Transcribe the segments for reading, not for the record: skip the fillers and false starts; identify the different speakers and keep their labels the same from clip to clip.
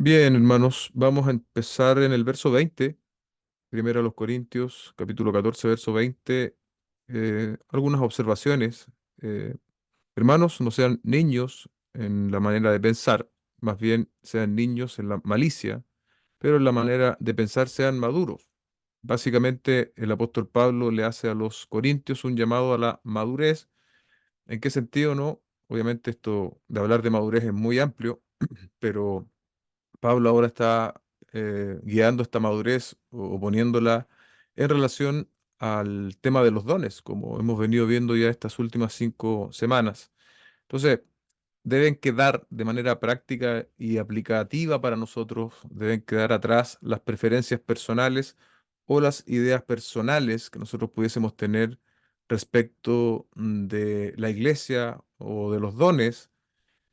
Speaker 1: Bien, hermanos, vamos a empezar en el verso 20, primero a los Corintios, capítulo 14, verso 20. Algunas observaciones. Eh, Hermanos, no sean niños en la manera de pensar, más bien sean niños en la malicia, pero en la manera de pensar sean maduros. Básicamente, el apóstol Pablo le hace a los Corintios un llamado a la madurez. ¿En qué sentido no? Obviamente esto de hablar de madurez es muy amplio, pero Pablo ahora está guiando esta madurez o poniéndola en relación al tema de los dones, como hemos venido viendo ya estas últimas 5 semanas. Entonces, deben quedar de manera práctica y aplicativa para nosotros, deben quedar atrás las preferencias personales o las ideas personales que nosotros pudiésemos tener respecto de la iglesia o de los dones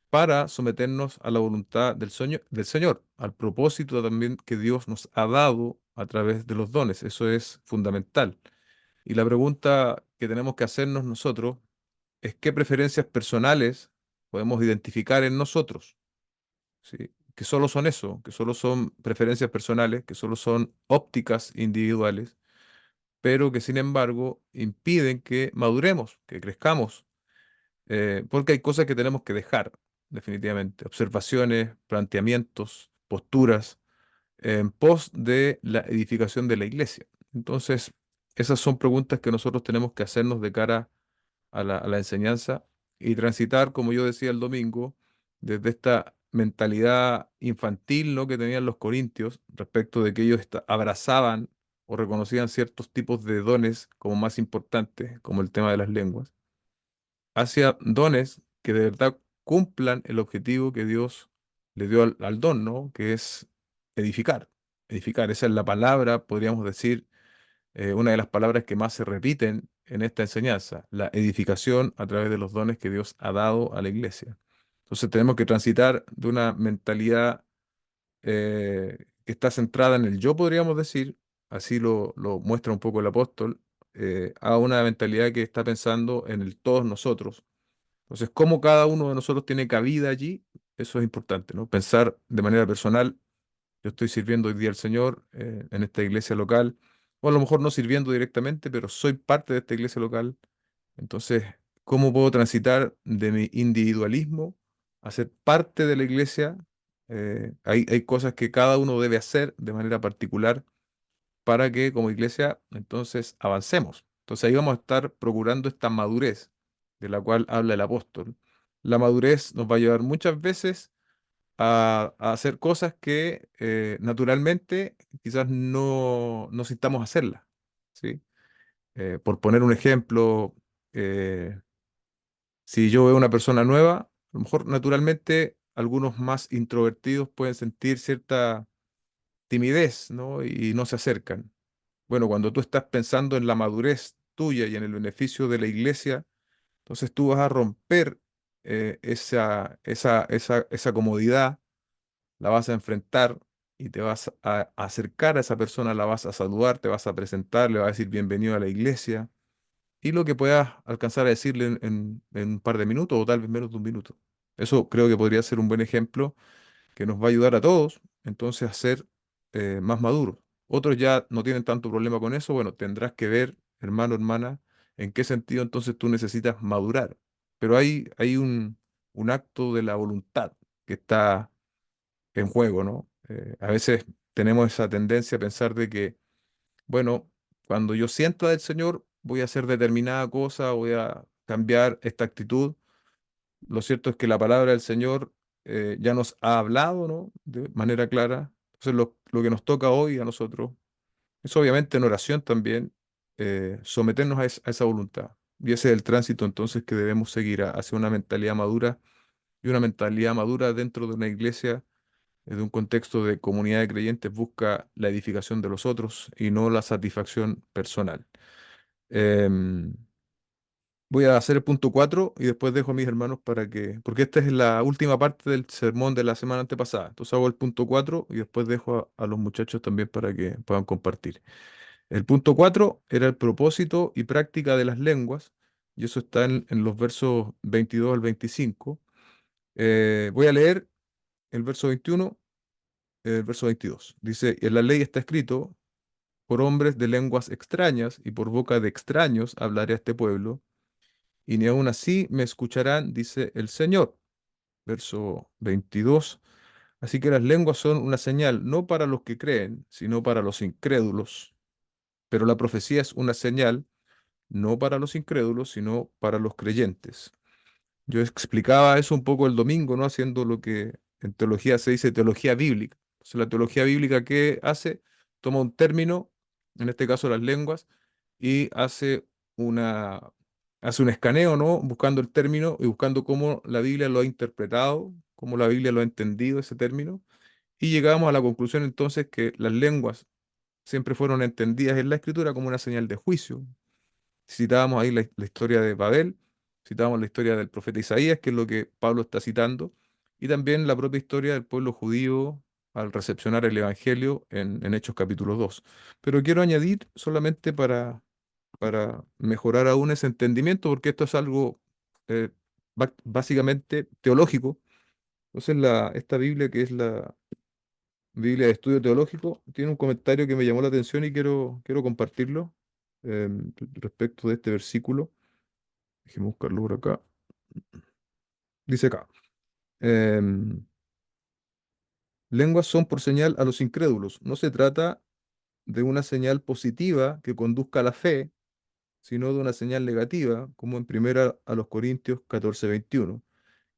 Speaker 1: para someternos a la voluntad del Señor, al propósito también que Dios nos ha dado a través de los dones. Eso es fundamental. Y la pregunta que tenemos que hacernos nosotros es qué preferencias personales podemos identificar en nosotros, ¿sí? Que solo son eso, que solo son preferencias personales, que solo son ópticas individuales, pero que sin embargo impiden que maduremos, que crezcamos, porque hay cosas que tenemos que dejar, definitivamente. Observaciones, planteamientos, posturas, en pos de la edificación de la iglesia. Entonces, esas son preguntas que nosotros tenemos que hacernos de cara a la enseñanza y transitar, como yo decía el domingo, desde esta mentalidad infantil, ¿no?, que tenían los corintios respecto de que ellos abrazaban o reconocían ciertos tipos de dones como más importantes, como el tema de las lenguas hacia dones que de verdad cumplan el objetivo que Dios le dio al don, ¿no? Que es edificar. Edificar, esa es la palabra, podríamos decir, una de las palabras que más se repiten en esta enseñanza, la edificación a través de los dones que Dios ha dado a la iglesia. Entonces tenemos que transitar de una mentalidad que está centrada en el yo, podríamos decir, así lo muestra un poco el apóstol, a una mentalidad que está pensando en el todos nosotros. Entonces, cómo cada uno de nosotros tiene cabida allí, eso es importante, ¿no? Pensar de manera personal, yo estoy sirviendo hoy día al Señor en esta iglesia local, o a lo mejor no sirviendo directamente, pero soy parte de esta iglesia local. Entonces, ¿cómo puedo transitar de mi individualismo a ser parte de la iglesia? Hay cosas que cada uno debe hacer de manera particular para que como iglesia entonces avancemos. Entonces ahí vamos a estar procurando esta madurez de la cual habla el apóstol. La madurez nos va a llevar muchas veces a hacer cosas que naturalmente quizás no sintamos hacerlas, ¿sí? Por poner un ejemplo, eh, si yo veo una persona nueva, a lo mejor naturalmente algunos más introvertidos pueden sentir cierta timidez, ¿no? Y no se acercan. Bueno, cuando tú estás pensando en la madurez tuya y en el beneficio de la iglesia, entonces tú vas a romper esa comodidad, la vas a enfrentar y te vas a acercar a esa persona, la vas a saludar, te vas a presentar, le vas a decir bienvenido a la iglesia y lo que puedas alcanzar a decirle en un par de minutos o tal vez menos de un minuto. Eso creo que podría ser un buen ejemplo que nos va a ayudar a todos entonces a ser más maduros. Otros ya no tienen tanto problema con eso. Bueno, tendrás que ver, hermano, hermana, en qué sentido entonces tú necesitas madurar. Pero hay un acto de la voluntad que está en juego, ¿no? A veces tenemos esa tendencia a pensar de que, bueno, cuando yo sienta del Señor, voy a hacer determinada cosa, voy a cambiar esta actitud. Lo cierto es que la palabra del Señor ya nos ha hablado, ¿no?, de manera clara. Entonces, lo que nos toca hoy a nosotros es obviamente en oración también someternos a esa voluntad. Y ese es el tránsito entonces que debemos seguir hacia una mentalidad madura y una mentalidad madura dentro de una iglesia, de un contexto de comunidad de creyentes, busca la edificación de los otros y no la satisfacción personal. Em, Voy a hacer el punto 4 y después dejo a mis hermanos porque esta es la última parte del sermón de la semana antepasada. Entonces hago el punto 4 y después dejo a los muchachos también para que puedan compartir. El punto 4 era el propósito y práctica de las lenguas, y eso está en los versos 22 al 25. Voy a leer el verso 21 el verso 22. Dice, en la ley está escrito, por hombres de lenguas extrañas y por boca de extraños hablaré a este pueblo, y ni aun así me escucharán, dice el Señor. Verso 22. Así que las lenguas son una señal no para los que creen, sino para los incrédulos. Pero la profecía es una señal no para los incrédulos, sino para los creyentes. Yo explicaba eso un poco el domingo, ¿no? Haciendo lo que en teología se dice teología bíblica. Entonces, la teología bíblica, ¿qué hace? Toma un término, en este caso las lenguas, y una, hace un escaneo, ¿no? Buscando el término y buscando cómo la Biblia lo ha interpretado, cómo la Biblia lo ha entendido ese término. Y llegamos a la conclusión entonces que las lenguas siempre fueron entendidas en la Escritura como una señal de juicio. Citábamos ahí la historia de Babel, citábamos la historia del profeta Isaías, que es lo que Pablo está citando, y también la propia historia del pueblo judío al recepcionar el Evangelio en Hechos capítulo 2. Pero quiero añadir solamente para mejorar aún ese entendimiento, porque esto es algo eh, básicamente teológico. Entonces, esta Biblia, que es la Biblia de Estudio Teológico, tiene un comentario que me llamó la atención y quiero compartirlo respecto de este versículo. Déjeme buscarlo por acá. Dice acá, em, lenguas son por señal a los incrédulos. No se trata de una señal positiva que conduzca a la fe, sino de una señal negativa, como en primera a los Corintios 14:21,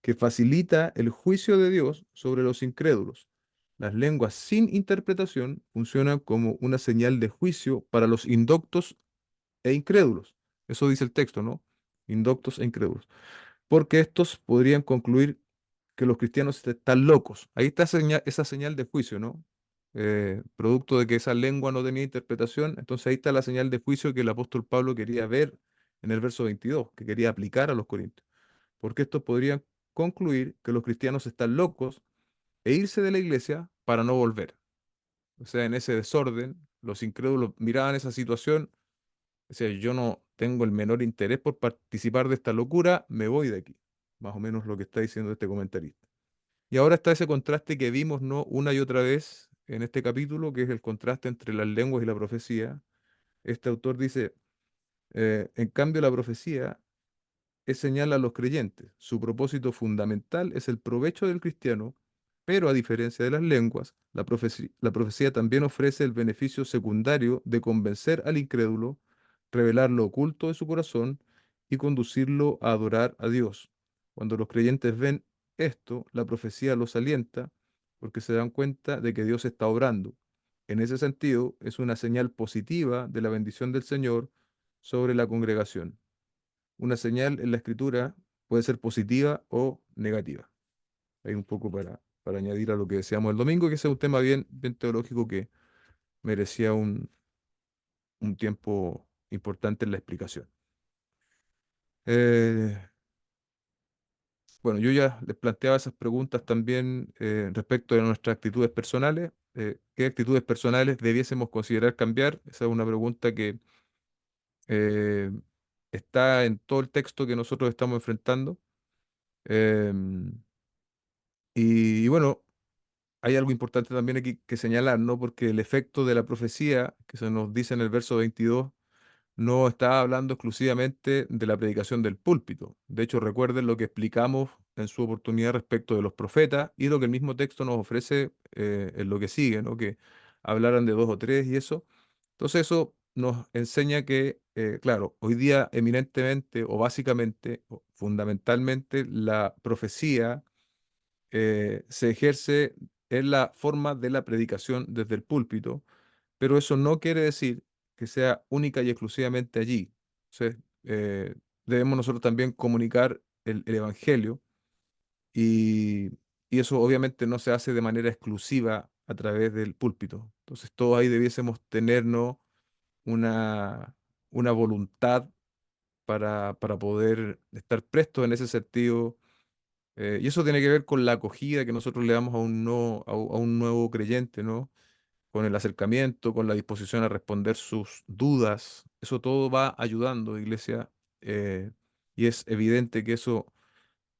Speaker 1: que facilita el juicio de Dios sobre los incrédulos. Las lenguas sin interpretación funcionan como una señal de juicio para los indoctos e incrédulos. Eso dice el texto, ¿no? Indoctos e incrédulos. Porque estos podrían concluir que los cristianos están locos. Ahí está esa señal de juicio, ¿no? Producto de que esa lengua no tenía interpretación, entonces ahí está la señal de juicio que el apóstol Pablo quería ver en el verso 22, que quería aplicar a los corintios. Porque estos podrían concluir que los cristianos están locos e irse de la iglesia para no volver. O sea, en ese desorden, los incrédulos miraban esa situación, decían, yo no tengo el menor interés por participar de esta locura, me voy de aquí. Más o menos lo que está diciendo este comentarista. Y ahora está ese contraste que vimos, ¿no? Una y otra vez en este capítulo, que es el contraste entre las lenguas y la profecía. Este autor dice, en cambio la profecía es señal a los creyentes. Su propósito fundamental es el provecho del cristiano, pero a diferencia de las lenguas, la profecía también ofrece el beneficio secundario de convencer al incrédulo, revelar lo oculto de su corazón y conducirlo a adorar a Dios. Cuando los creyentes ven esto, la profecía los alienta porque se dan cuenta de que Dios está obrando. En ese sentido, es una señal positiva de la bendición del Señor sobre la congregación. Una señal en la escritura puede ser positiva o negativa. Hay un poco para añadir a lo que decíamos el domingo, que ese es un tema bien teológico que merecía un tiempo importante en la explicación. Eh, bueno, yo ya les planteaba esas preguntas también respecto de nuestras actitudes personales. ¿Qué actitudes personales debiésemos considerar cambiar? Esa es una pregunta que eh, está en todo el texto que nosotros estamos enfrentando. Em, y bueno, hay algo importante también aquí que señalar, ¿no? Porque el efecto de la profecía que se nos dice en el verso 22 no está hablando exclusivamente de la predicación del púlpito. De hecho, recuerden lo que explicamos en su oportunidad respecto de los profetas y lo que el mismo texto nos ofrece en lo que sigue, ¿no? Que hablaran de dos o tres y eso. Entonces eso nos enseña que, claro, hoy día eminentemente o básicamente o fundamentalmente la profecía se ejerce en la forma de la predicación desde el púlpito, pero eso no quiere decir que sea única y exclusivamente allí. Entonces, debemos nosotros también comunicar el Evangelio y, y eso obviamente no se hace de manera exclusiva a través del púlpito. Entonces, todos ahí debiésemos tenernos una, una voluntad para poder estar prestos en ese sentido y eso tiene que ver con la acogida que nosotros le damos a a un nuevo creyente, ¿no? Con el acercamiento, con la disposición a responder sus dudas. Eso todo va ayudando, iglesia. Y es evidente que eso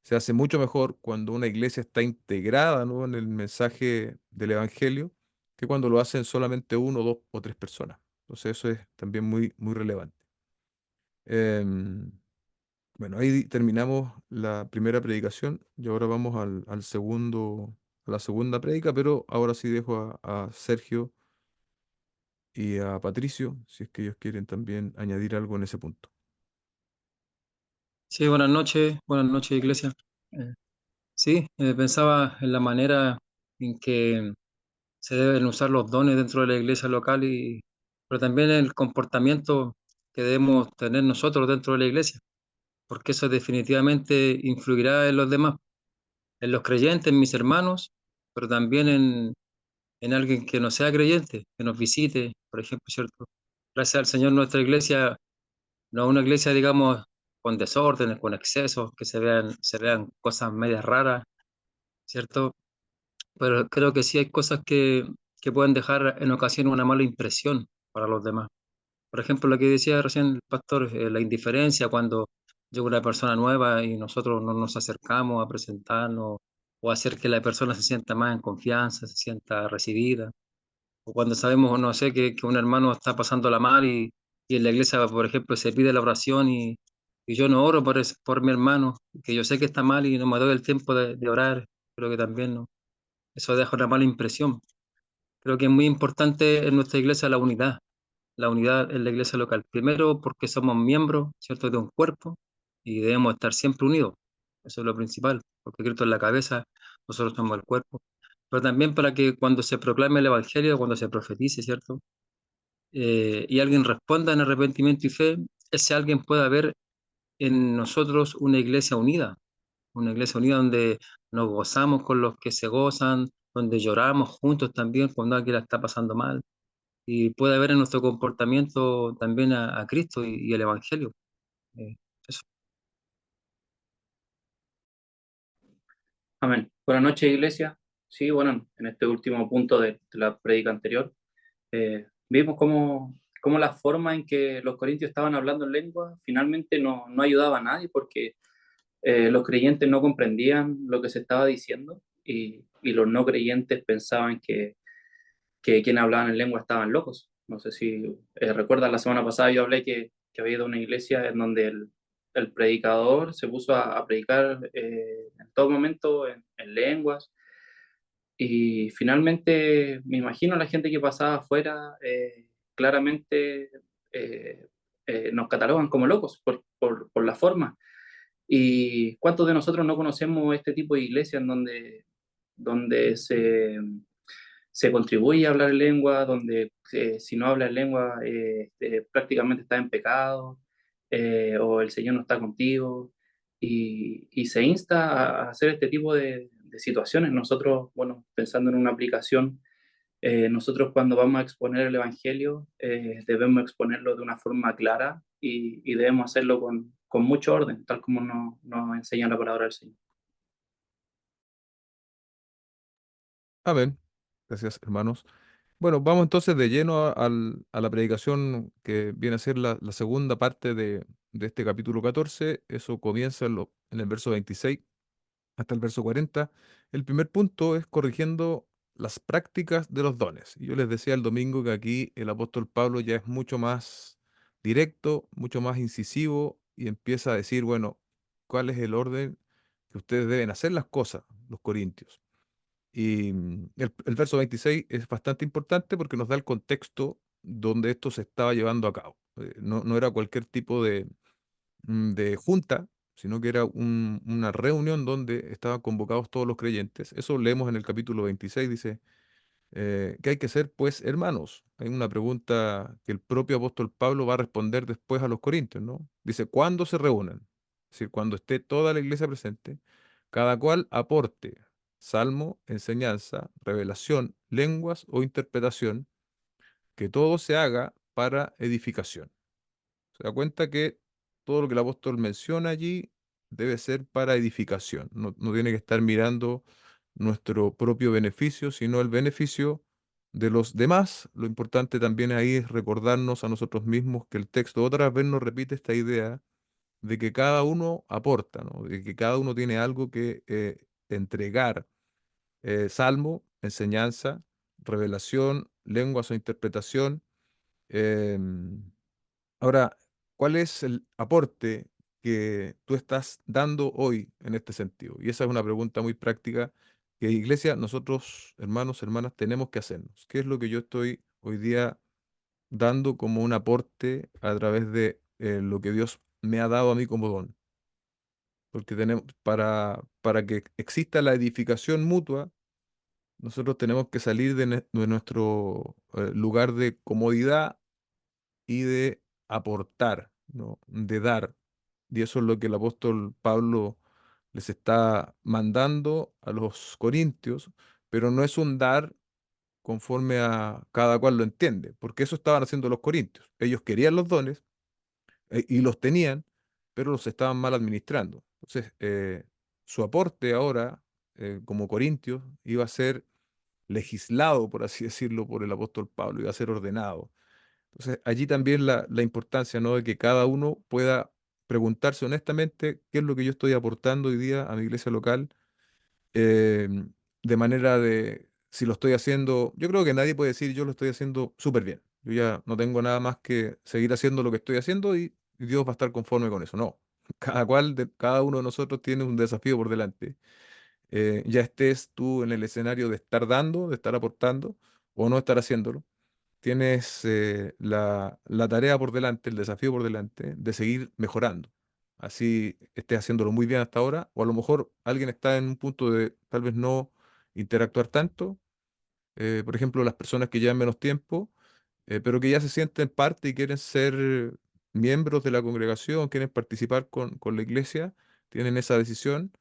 Speaker 1: Se hace mucho mejor cuando una iglesia está integrada, ¿no?, en el mensaje del Evangelio, que cuando lo hacen solamente uno, dos o tres personas. Entonces eso es también muy, muy relevante. Em, bueno, ahí terminamos la primera predicación y ahora vamos al segundo, a la segunda prédica, pero ahora sí dejo a Sergio y a Patricio, si es que ellos quieren también añadir algo en ese punto.
Speaker 2: Sí, buenas noches, iglesia. Eh, sí, pensaba en la manera en que se deben usar los dones dentro de la iglesia local pero también el comportamiento que debemos tener nosotros dentro de la iglesia, porque eso definitivamente influirá en los demás, en los creyentes, en mis hermanos, pero también en alguien que no sea creyente, que nos visite, por ejemplo, ¿cierto? Gracias al Señor, nuestra iglesia no es una iglesia, digamos, con desórdenes, con excesos, que se vean cosas medias raras, ¿cierto? Pero creo que sí hay cosas que pueden dejar en ocasiones una mala impresión para los demás. Por ejemplo, lo que decía recién el pastor, la indiferencia cuando llega una persona nueva y nosotros no nos acercamos a presentarnos o hacer que la persona se sienta más en confianza, se sienta recibida. O cuando sabemos, no sé, que un hermano está pasándola mal y en la iglesia, por ejemplo, se pide la oración y yo no oro por mi hermano, que yo sé que está mal y no me doy el tiempo de orar, creo que también no. Eso deja una mala impresión. Creo que es muy importante en nuestra iglesia la unidad en la iglesia local. Primero, porque somos miembros, ¿cierto?, de un cuerpo y debemos estar siempre unidos. Eso es lo principal, porque Cristo es la cabeza, nosotros somos el cuerpo. Pero también para que cuando se proclame el Evangelio, cuando se profetice, ¿cierto? Y alguien responda en arrepentimiento y fe, ese alguien pueda ver en nosotros una iglesia unida donde nos gozamos con los que se gozan, donde lloramos juntos también cuando alguien la está pasando mal, y puede ver en nuestro comportamiento también a Cristo y el Evangelio. Eh, eso.
Speaker 3: Amén. Buenas noches, iglesia. Sí, bueno, en este último punto de la prédica anterior, vimos cómo la forma en que los corintios estaban hablando en lengua finalmente no ayudaba a nadie porque los creyentes no comprendían lo que se estaba diciendo y los no creyentes pensaban que quienes hablaban en lengua estaban locos. No sé si recuerdan, la semana pasada yo hablé que había ido a una iglesia en donde el predicador se puso a predicar en todo momento en lenguas y finalmente me imagino a la gente que pasaba afuera claramente eh, nos catalogan como locos por la forma. ¿Y cuántos de nosotros no conocemos este tipo de iglesias en donde se contribuye a hablar lengua, donde si no hablas lengua prácticamente estás en pecado, o el Señor no está contigo, y se insta a hacer este tipo de situaciones? Nosotros, bueno, pensando en una aplicación, nosotros cuando vamos a exponer el Evangelio, debemos exponerlo de una forma clara y debemos hacerlo con mucho orden, tal como nos enseña la palabra del Señor.
Speaker 1: Amén. Gracias, hermanos. Bueno, vamos entonces de lleno a la predicación que viene a ser la segunda parte de este capítulo 14. Eso comienza en el verso 26 hasta el verso 40. El primer punto es corrigiendo las prácticas de los dones. Y yo les decía el domingo que aquí el apóstol Pablo ya es mucho más directo, mucho más incisivo y empieza a decir, bueno, cuál es el orden que ustedes deben hacer las cosas, los corintios. Y el verso 26 es bastante importante porque nos da el contexto donde esto se estaba llevando a cabo. No era cualquier tipo de junta, sino que era una reunión donde estaban convocados todos los creyentes. Eso leemos en el capítulo 26, dice, ¿qué hay que hacer, pues, hermanos? Hay una pregunta que el propio apóstol Pablo va a responder después a los corintios, ¿no? Dice, ¿cuándo se reúnan? Es decir, cuando esté toda la iglesia presente, cada cual aporte salmo, enseñanza, revelación, lenguas o interpretación, que todo se haga para edificación. Se da cuenta que todo lo que el apóstol menciona allí debe ser para edificación. No tiene que estar mirando nuestro propio beneficio, sino el beneficio de los demás. Lo importante también ahí es recordarnos a nosotros mismos que el texto otra vez nos repite esta idea de que cada uno aporta, ¿no? De que cada uno tiene algo que entregar. Salmo, enseñanza, revelación, lenguas o interpretación. em, Ahora, ¿cuál es el aporte que tú estás dando hoy en este sentido? Y esa es una pregunta muy práctica que iglesia, nosotros, hermanos, hermanas, tenemos que hacernos. ¿Qué es lo que yo estoy hoy día dando como un aporte a través de lo que Dios me ha dado a mí como don? Porque tenemos, para que exista la edificación mutua, nosotros tenemos que salir de nuestro lugar de comodidad y de aportar, ¿no? De dar. Y eso es lo que el apóstol Pablo les está mandando a los corintios, pero no es un dar conforme a cada cual lo entiende, porque eso estaban haciendo los corintios. Ellos querían los dones y los tenían, pero los estaban mal administrando. Entonces, su aporte ahora, como corintios, iba a ser legislado, por así decirlo, por el apóstol Pablo, iba a ser ordenado. Entonces, allí también la importancia, ¿no? De que cada uno pueda preguntarse honestamente qué es lo que yo estoy aportando hoy día a mi iglesia local, eh, de manera de, si lo estoy haciendo, yo creo que nadie puede decir yo lo estoy haciendo súper bien. Yo ya no tengo nada más que seguir haciendo lo que estoy haciendo y Dios va a estar conforme con eso. No, cada uno de nosotros tiene un desafío por delante. Ya estés tú en el escenario de estar dando, de estar aportando o no estar haciéndolo, tienes la tarea por delante, el desafío por delante de seguir mejorando. Así estés haciéndolo muy bien hasta ahora, o a lo mejor alguien está en un punto de tal vez no interactuar tanto. Por ejemplo, las personas que llevan menos tiempo, pero que ya se sienten parte y quieren ser miembros de la congregación, quieren participar con la iglesia, tienen esa decisión.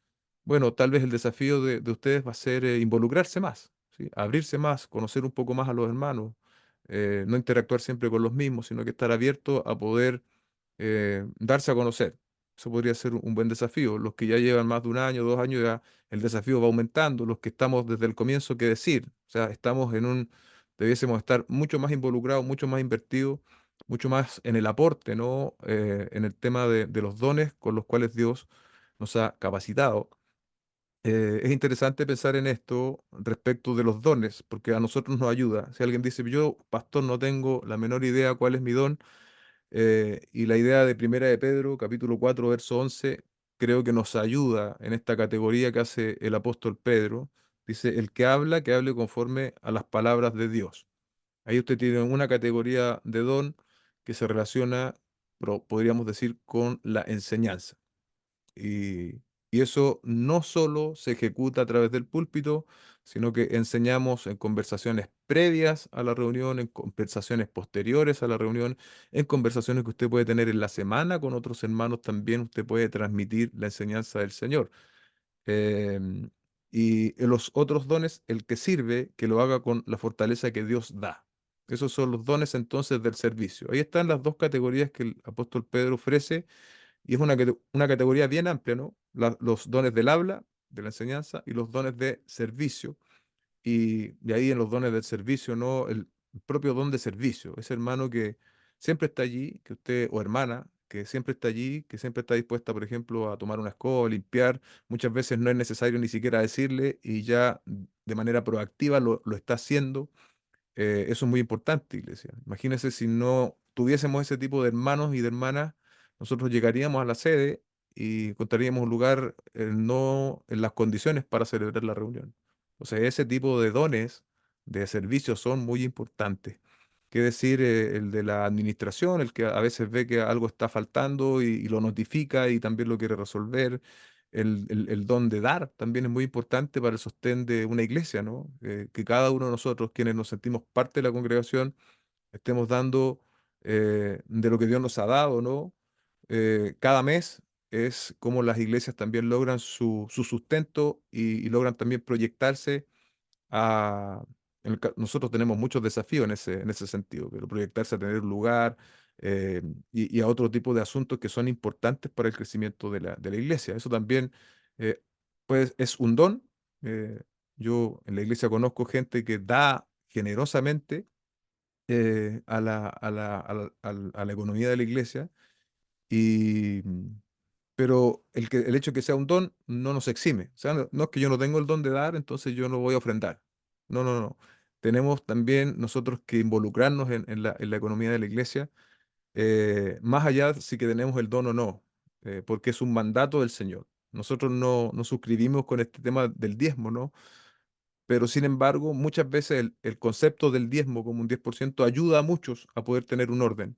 Speaker 1: Bueno, tal vez el desafío de ustedes va a ser involucrarse más, ¿sí? Abrirse más, conocer un poco más a los hermanos, no interactuar siempre con los mismos, sino que estar abierto a poder darse a conocer. Eso podría ser un buen desafío. Los que ya llevan más de un año, 2 años, ya el desafío va aumentando. Los que estamos desde el comienzo, ¿qué decir? O sea, debiésemos estar mucho más involucrados, mucho más invertidos, mucho más en el aporte, ¿no? En el tema de los dones con los cuales Dios nos ha capacitado. Es interesante pensar en esto respecto de los dones, porque a nosotros nos ayuda. Si alguien dice, yo, pastor, no tengo la menor idea cuál es mi don, y la idea de Primera de Pedro, capítulo 4 verso 11 creo que nos ayuda en esta categoría que hace el apóstol Pedro. Dice, el que hable conforme a las palabras de Dios. Ahí usted tiene una categoría de don que se relaciona, podríamos decir, con la enseñanza. Y, y eso no solo se ejecuta a través del púlpito, sino que enseñamos en conversaciones previas a la reunión, en conversaciones posteriores a la reunión, en conversaciones que usted puede tener en la semana con otros hermanos también, usted puede transmitir la enseñanza del Señor. Em, y en los otros dones, el que sirve, que lo haga con la fortaleza que Dios da. Esos son los dones entonces del servicio. Ahí están las dos categorías que el apóstol Pedro ofrece y es una categoría bien amplia, ¿no? Los dones del habla, de la enseñanza, y los dones de servicio. Y de ahí en los dones del servicio, ¿no? El propio don de servicio. Ese hermano que siempre está allí, que usted, o hermana, que siempre está allí, que siempre está dispuesta, por ejemplo, a tomar una escoba, limpiar. Muchas veces no es necesario ni siquiera decirle y ya de manera proactiva lo está haciendo. Eso es muy importante, iglesia. Imagínense si no tuviésemos ese tipo de hermanos y de hermanas, nosotros llegaríamos a la sede y encontraríamos un lugar no en las condiciones para celebrar la reunión. O sea, ese tipo de dones de servicios son muy importantes. ¿Qué decir el de la administración, el que a veces ve que algo está faltando y lo notifica y también lo quiere resolver? El don de dar también es muy importante para el sostén de una iglesia, ¿no? Que cada uno de nosotros, quienes nos sentimos parte de la congregación, estemos dando de lo que Dios nos ha dado, ¿no? Cada mes es como las iglesias también logran su sustento y logran también proyectarse a... nosotros tenemos muchos desafíos en ese sentido, pero proyectarse a tener un lugar eh, y a otro tipo de asuntos que son importantes para el crecimiento de la iglesia. Eso también, pues, es un don. Eh, yo en la iglesia conozco gente que da generosamente a la economía de la iglesia y, pero el hecho de que sea un don no nos exime. O sea, no es que yo no tengo el don de dar, entonces yo no voy a ofrendar. No, no, no. Tenemos también nosotros que involucrarnos en la economía de la iglesia, más allá si que tenemos el don o no, porque es un mandato del Señor. Nosotros no suscribimos con este tema del diezmo, ¿no? Pero sin embargo, muchas veces el concepto del diezmo como un 10% ayuda a muchos a poder tener un orden.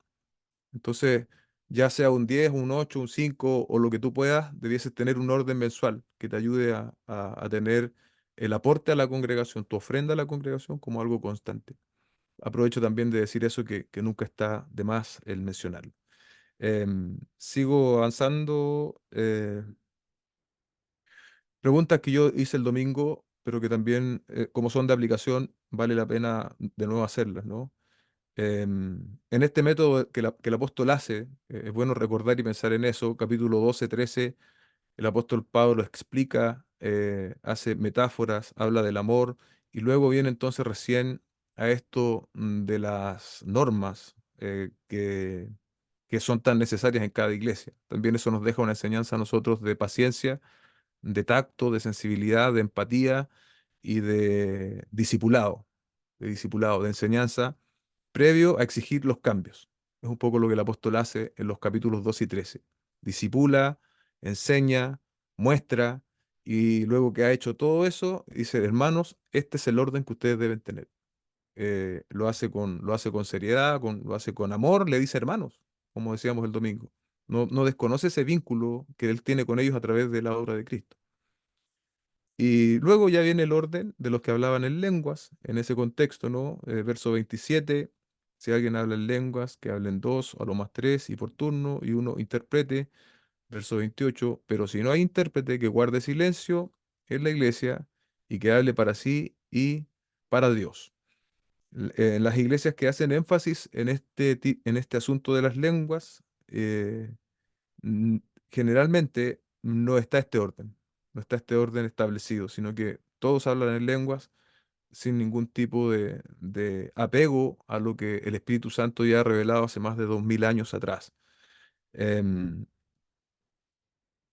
Speaker 1: Entonces, ya sea un 10, un 8, un 5 o lo que tú puedas, debieses tener un orden mensual que te ayude a tener el aporte a la congregación, tu ofrenda a la congregación como algo constante. Aprovecho también de decir eso que nunca está de más el mencionarlo. Sigo avanzando. Preguntas que yo hice el domingo, pero que también, como son de aplicación, vale la pena de nuevo hacerlas, ¿no? En este método que el apóstol hace, es bueno recordar y pensar en eso, capítulo 12, 13, el apóstol Pablo explica, hace metáforas, habla del amor, y luego viene entonces recién a esto de las normas que son tan necesarias en cada iglesia. También eso nos deja una enseñanza a nosotros de paciencia, de tacto, de sensibilidad, de empatía y de discipulado, de enseñanza, previo a exigir los cambios. Es un poco lo que el apóstol hace en los capítulos 2 y 13. Disipula, enseña, muestra, y luego que ha hecho todo eso, dice, hermanos, este es el orden que ustedes deben tener. Lo hace con seriedad, lo hace con amor, le dice hermanos, como decíamos el domingo. No desconoce ese vínculo que él tiene con ellos a través de la obra de Cristo. Y luego ya viene el orden de los que hablaban en lenguas, en ese contexto, ¿no? Verso 27, si alguien habla en lenguas, que hablen dos, o a lo más tres, y por turno, y uno interprete. Verso 28, pero si no hay intérprete, que guarde silencio en la iglesia y que hable para sí y para Dios. Las iglesias que hacen énfasis en este asunto de las lenguas, mm, generalmente no está este orden, no está este orden establecido, sino que todos hablan en lenguas sin ningún tipo de apego a lo que el Espíritu Santo ya ha revelado hace más de 2000 años atrás. Em,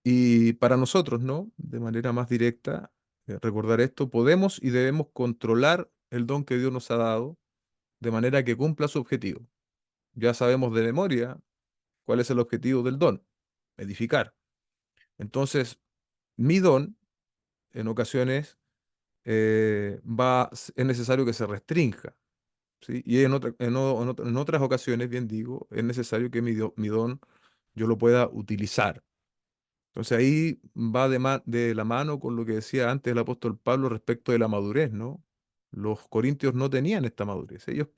Speaker 1: y para nosotros, ¿no? De manera más directa, recordar esto, podemos y debemos controlar el don que Dios nos ha dado de manera que cumpla su objetivo. Ya sabemos de memoria cuál es el objetivo del don, edificar. Entonces, mi don, en ocasiones, es necesario que se restrinja, ¿sí? Y en otras ocasiones, bien digo, es necesario que mi don yo lo pueda utilizar. Entonces ahí va de la mano con lo que decía antes el apóstol Pablo respecto de la madurez, ¿no? Los corintios no tenían esta madurez. Ellos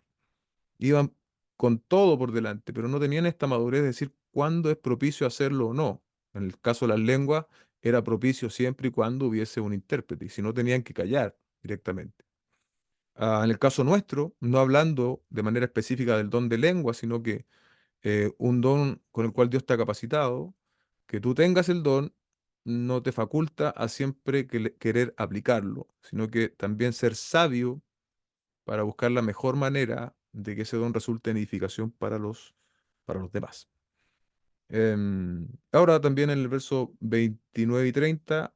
Speaker 1: iban con todo por delante, pero no tenían esta madurez de decir cuándo es propicio hacerlo o no. En el caso de las lenguas, era propicio siempre y cuando hubiese un intérprete, y si no tenían que callar directamente. En el caso nuestro, no hablando de manera específica del don de lengua, sino que un don con el cual Dios te ha capacitado, que tú tengas el don, no te faculta a siempre querer aplicarlo, sino que también ser sabio para buscar la mejor manera de que ese don resulte en edificación para los demás. Ahora también en el verso 29 y 30,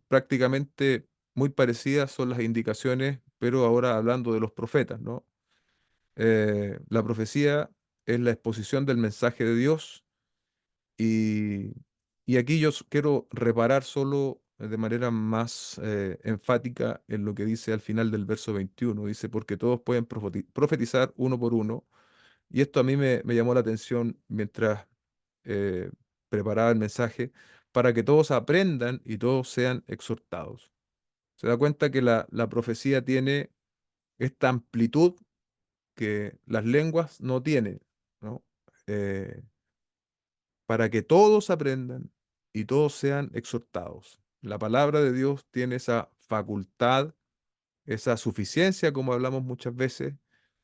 Speaker 1: prácticamente muy parecidas son las indicaciones, pero ahora hablando de los profetas, ¿no? La profecía es la exposición del mensaje de Dios y, y aquí yo quiero reparar solo de manera más enfática en lo que dice al final del verso 21. Dice, porque todos pueden profetizar uno por uno. Y esto a mí me llamó la atención mientras eh, preparaba el mensaje, para que todos aprendan y todos sean exhortados. Se da cuenta que la profecía tiene esta amplitud que las lenguas no tienen, ¿no? Eh, para que todos aprendan y todos sean exhortados. La palabra de Dios tiene esa facultad, esa suficiencia, como hablamos muchas veces,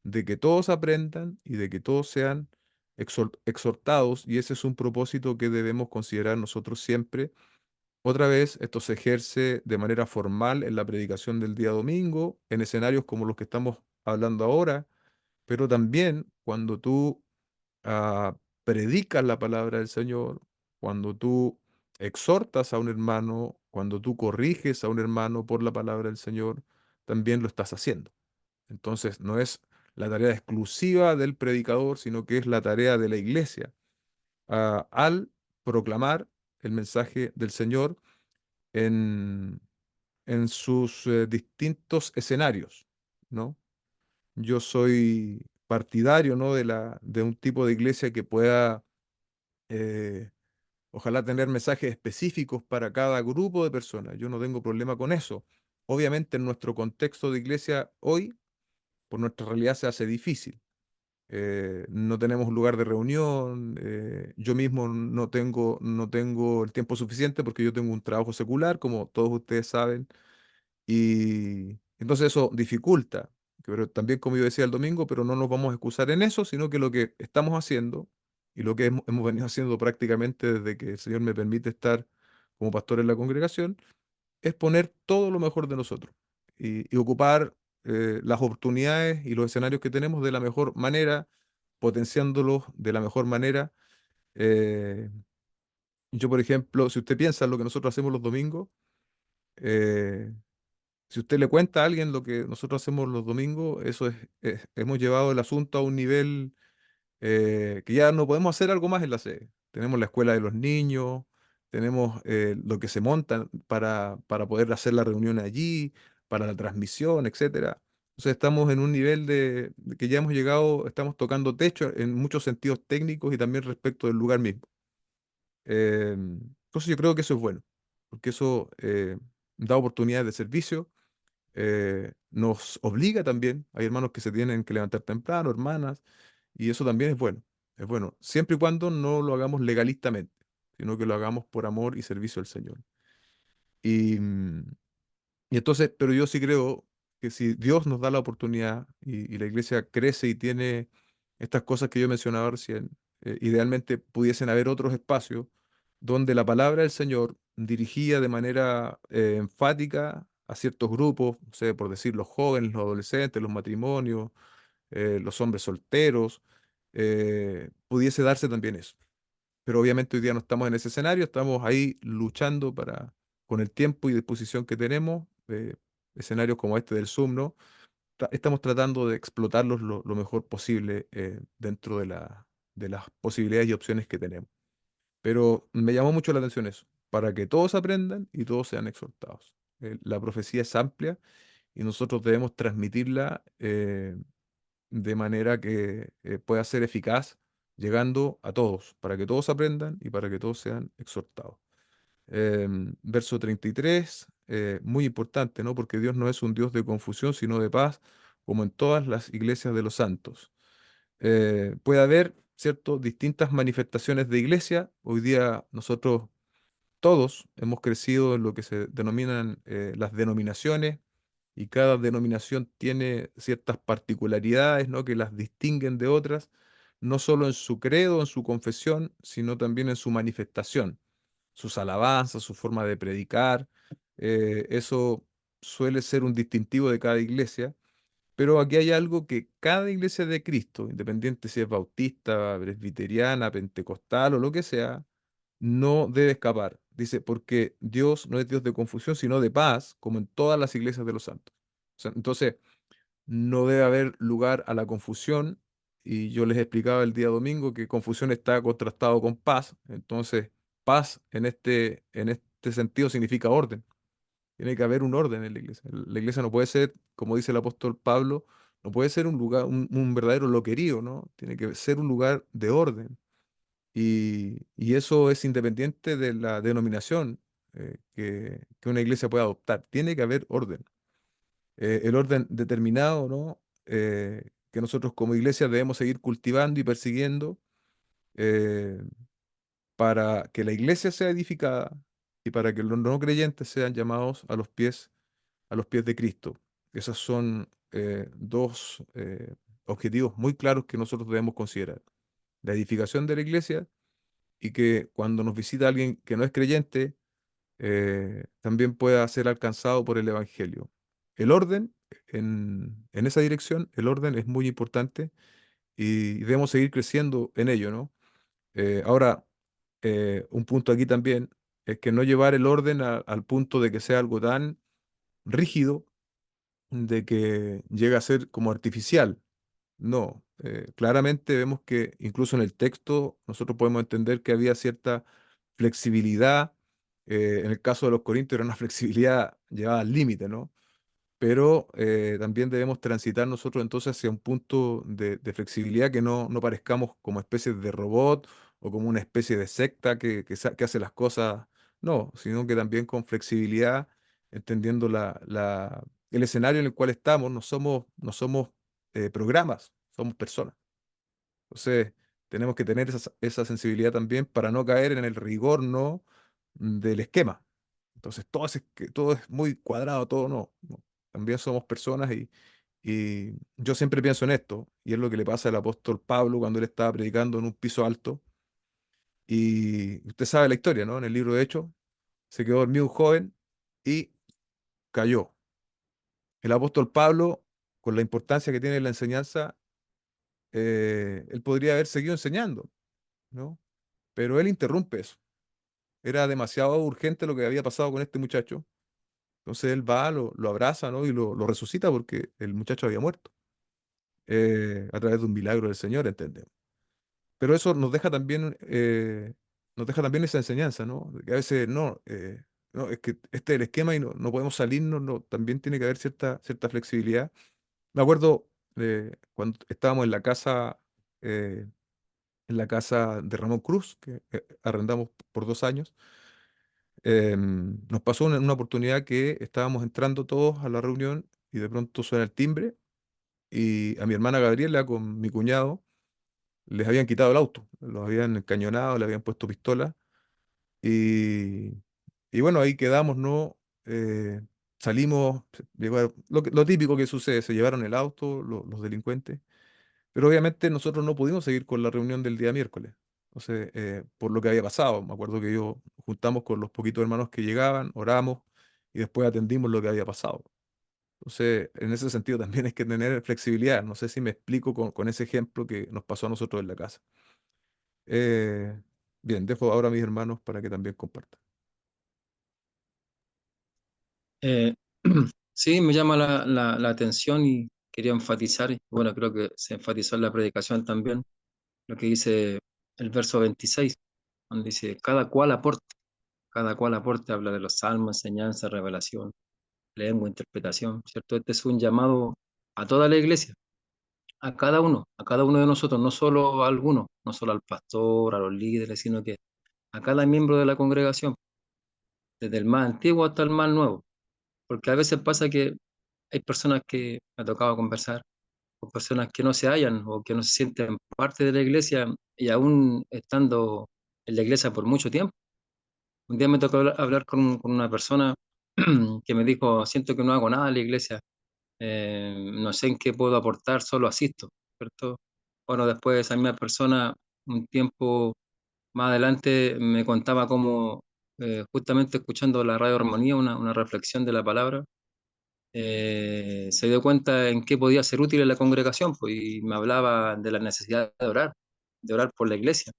Speaker 1: de que todos aprendan y de que todos sean exhortados, y ese es un propósito que debemos considerar nosotros siempre. Otra vez, esto se ejerce de manera formal en la predicación del día domingo, en escenarios como los que estamos hablando ahora, pero también cuando tú predicas la palabra del Señor, cuando tú exhortas a un hermano, cuando tú corriges a un hermano por la palabra del Señor, también lo estás haciendo. Entonces, no es la tarea exclusiva del predicador, sino que es la tarea de la iglesia, al proclamar el mensaje del Señor en, en sus distintos escenarios, ¿no? Yo soy partidario, ¿no? de un tipo de iglesia que pueda, eh, ojalá, tener mensajes específicos para cada grupo de personas. Yo no tengo problema con eso. Obviamente, en nuestro contexto de iglesia hoy, por nuestra realidad, se hace difícil. No tenemos un lugar de reunión, yo mismo no tengo el tiempo suficiente porque yo tengo un trabajo secular, como todos ustedes saben, y entonces eso dificulta. Pero también, como yo decía el domingo, pero no nos vamos a excusar en eso, sino que lo que estamos haciendo y lo que hemos venido haciendo prácticamente desde que el Señor me permite estar como pastor en la congregación, es poner todo lo mejor de nosotros y ocupar las oportunidades y los escenarios que tenemos de la mejor manera, potenciándolos de la mejor manera. Eh, yo, por ejemplo, si usted piensa en lo que nosotros hacemos los domingos, eh, si usted le cuenta a alguien lo que nosotros hacemos los domingos, eso hemos llevado el asunto a un nivel que ya no podemos hacer algo más en la sede. Tenemos la escuela de los niños, tenemos lo que se monta para poder hacer la reunión allí, para la transmisión, etcétera. Entonces estamos en un nivel de que ya hemos llegado, estamos tocando techo en muchos sentidos técnicos y también respecto del lugar mismo. Entonces yo creo que eso es bueno, porque eso da oportunidades de servicio, nos obliga también, hay hermanos que se tienen que levantar temprano, hermanas, y eso también es bueno, siempre y cuando no lo hagamos legalistamente, sino que lo hagamos por amor y servicio al Señor. Y, y entonces, pero yo sí creo que si Dios nos da la oportunidad y la iglesia crece y tiene estas cosas que yo mencionaba recién, idealmente pudiesen haber otros espacios donde la palabra del Señor dirigía de manera enfática a ciertos grupos, no sé, por decir los jóvenes, los adolescentes, los matrimonios, los hombres solteros, pudiese darse también eso. Pero obviamente hoy día no estamos en ese escenario, estamos ahí luchando con el tiempo y disposición que tenemos, escenarios como este del Zoom, ¿no? Estamos tratando de explotarlos lo mejor posible dentro de las posibilidades y opciones que tenemos. Pero me llamó mucho la atención eso, para que todos aprendan y todos sean exhortados. La profecía es amplia y nosotros debemos transmitirla de manera que pueda ser eficaz, llegando a todos, para que todos aprendan y para que todos sean exhortados. Verso 33, muy importante, ¿no? Porque Dios no es un Dios de confusión, sino de paz, como en todas las iglesias de los santos. Puede haber, ¿cierto?, distintas manifestaciones de iglesia. Hoy día nosotros todos hemos crecido en lo que se denominan las denominaciones, y cada denominación tiene ciertas particularidades, ¿no?, que las distinguen de otras, no solo en su credo, en su confesión, sino también en su manifestación, sus alabanzas, su forma de predicar. Eso suele ser un distintivo de cada iglesia, pero aquí hay algo que cada iglesia de Cristo, independiente si es bautista, presbiteriana, pentecostal o lo que sea, no debe escapar. Dice, porque Dios no es Dios de confusión, sino de paz, como en todas las iglesias de los santos. O sea, entonces, no debe haber lugar a la confusión. Y yo les explicaba el día domingo que confusión está contrastado con paz. Entonces, paz en este sentido significa orden. Tiene que haber un orden en la iglesia. La iglesia no puede ser, como dice el apóstol Pablo, no puede ser un lugar, un verdadero loquerío, ¿no? Tiene que ser un lugar de orden. Y eso es independiente de la denominación que una iglesia pueda adoptar. Tiene que haber orden. El orden determinado, ¿no? Que nosotros como iglesia debemos seguir cultivando y persiguiendo eh, para que la iglesia sea edificada y para que los no creyentes sean llamados a los pies de Cristo. Esos son dos objetivos muy claros que nosotros debemos considerar. La edificación de la iglesia, y que cuando nos visita alguien que no es creyente, también pueda ser alcanzado por el Evangelio. El orden, en esa dirección, el orden es muy importante y debemos seguir creciendo en ello, ¿no? Ahora, un punto aquí también, es que no llevar el orden al punto de que sea algo tan rígido, de que llega a ser como artificial. No, claramente vemos que incluso en el texto nosotros podemos entender que había cierta flexibilidad. En el caso de los Corintios era una flexibilidad llevada al límite, ¿no? Pero también debemos transitar nosotros entonces hacia un punto de flexibilidad que no parezcamos como especies de robot o como una especie de secta que hace las cosas, no, sino que también con flexibilidad, entendiendo el escenario en el cual estamos, no somos programas, somos personas. Entonces, tenemos que tener esa sensibilidad también para no caer en el rigor, ¿no? Del esquema. Entonces, todo es muy cuadrado, todo no. También somos personas y yo siempre pienso en esto, y es lo que le pasa al apóstol Pablo cuando él estaba predicando en un piso alto. Y usted sabe la historia, ¿no? En el libro de Hechos, se quedó dormido un joven y cayó. El apóstol Pablo, con la importancia que tiene la enseñanza, él podría haber seguido enseñando, ¿no? Pero él interrumpe eso. Era demasiado urgente lo que había pasado con este muchacho. Entonces él va, lo abraza, ¿no? Y lo resucita porque el muchacho había muerto, a través de un milagro del Señor, entendemos. Pero eso nos deja también esa enseñanza, ¿no? De que a veces no, es que este es el esquema y no podemos salirnos, no, también tiene que haber cierta flexibilidad. Me acuerdo cuando estábamos en la casa de Ramón Cruz, que arrendamos por 2 años. Nos pasó una oportunidad que estábamos entrando todos a la reunión y de pronto suena el timbre y a mi hermana Gabriela con mi cuñado les habían quitado el auto, los habían encañonado, le habían puesto pistola y, y bueno, ahí quedamos, ¿no? Salimos, lo típico que sucede, se llevaron el auto los delincuentes, pero obviamente nosotros no pudimos seguir con la reunión del día miércoles. Entonces, por lo que había pasado, me acuerdo que yo juntamos con los poquitos hermanos que llegaban, oramos y después atendimos lo que había pasado. Entonces, en ese sentido también hay que tener flexibilidad. No sé si me explico con ese ejemplo que nos pasó a nosotros en la casa. Eh, Bien, dejo ahora a mis hermanos para que también compartan.
Speaker 2: Eh, sí, me llama la atención y quería enfatizar, y bueno, creo que se enfatizó en la predicación también, lo que dice el verso 26, donde dice, cada cual aporte, habla de los salmos, enseñanza, revelación, lengua, interpretación, ¿cierto? Este es un llamado a toda la iglesia, a cada uno de nosotros, no solo a algunos, no solo al pastor, a los líderes, sino que a cada miembro de la congregación, desde el más antiguo hasta el más nuevo, porque a veces pasa que hay personas que me ha tocado conversar con personas que no se hallan o que no se sienten parte de la iglesia y aún estando en la iglesia por mucho tiempo. Un día me tocó hablar con una persona que me dijo, siento que no hago nada en la iglesia, no sé en qué puedo aportar, solo asisto, ¿cierto? Bueno, después esa misma persona, un tiempo más adelante, me contaba cómo, justamente escuchando la Radio Armonía, una reflexión de la palabra, se dio cuenta en qué podía ser útil en la congregación, pues, y me hablaba de la necesidad de orar por la iglesia,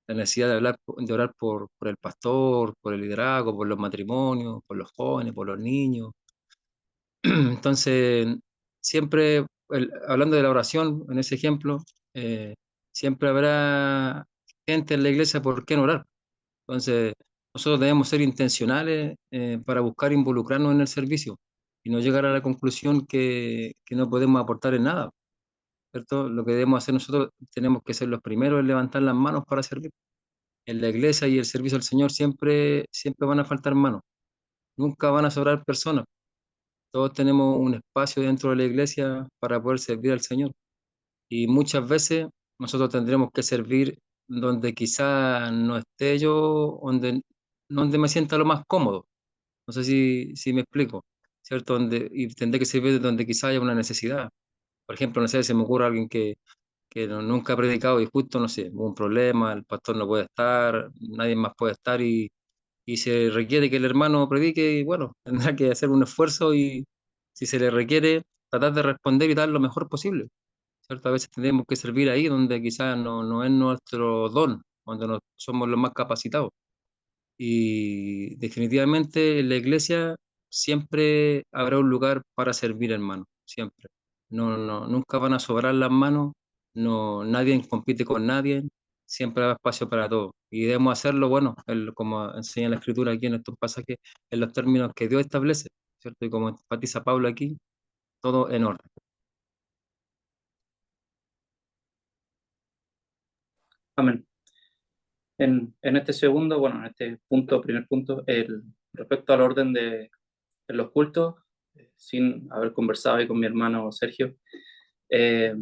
Speaker 2: la necesidad de orar por el pastor, por el liderazgo, por los matrimonios, por los jóvenes, por los niños. Entonces, siempre, hablando de la oración, en ese ejemplo, eh, siempre habrá gente en la iglesia por qué no orar. Entonces, nosotros debemos ser intencionales para buscar involucrarnos en el servicio y no llegar a la conclusión que no podemos aportar en nada, ¿cierto? Lo que debemos hacer nosotros, tenemos que ser los primeros en levantar las manos para servir. En la iglesia y el servicio al Señor siempre van a faltar manos, nunca van a sobrar personas. Todos tenemos un espacio dentro de la iglesia para poder servir al Señor. Y muchas veces nosotros tendremos que servir donde quizá no esté yo, donde me sienta lo más cómodo. No sé si me explico, ¿cierto? Y tendré que servir donde quizá haya una necesidad. Por ejemplo, no sé, se me ocurre alguien que nunca ha predicado y justo, no sé, hubo un problema, el pastor no puede estar, nadie más puede estar y se requiere que el hermano predique y bueno, tendrá que hacer un esfuerzo y si se le requiere, tratar de responder y dar lo mejor posible. ¿Cierto? A veces tenemos que servir ahí donde quizás no es nuestro don, donde no somos los más capacitados. Y definitivamente en la iglesia siempre habrá un lugar para servir, hermano, siempre. Nunca van a sobrar las manos, no, nadie compite con nadie, siempre habrá espacio para todos. Y debemos hacerlo, bueno, como enseña la Escritura aquí en estos pasajes, en los términos que Dios establece, ¿cierto? Y como enfatiza Pablo aquí, todo en orden.
Speaker 3: Amén. En este segundo, bueno, en este punto, primer punto, respecto al orden de los cultos, sin haber conversado ahí con mi hermano Sergio, eh,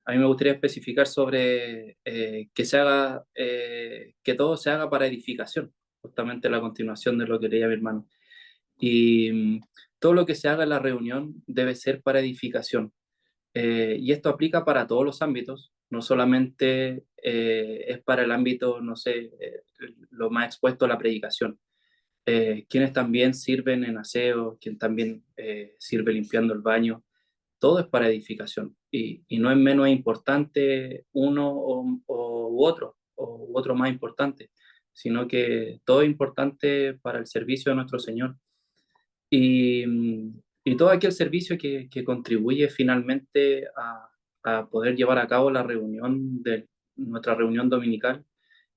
Speaker 3: a mí me gustaría especificar sobre que se haga, que todo se haga para edificación, justamente la continuación de lo que leía mi hermano. Y todo lo que se haga en la reunión debe ser para edificación. Y esto aplica para todos los ámbitos, no solamente es para el ámbito, no sé, lo más expuesto a la predicación. Quienes también sirven en aseo, quien también sirve limpiando el baño, todo es para edificación. Y no es menos importante uno u otro, o u otro más importante, sino que todo es importante para el servicio de nuestro Señor. Y, y todo aquel servicio que contribuye finalmente a poder llevar a cabo la reunión de nuestra reunión dominical,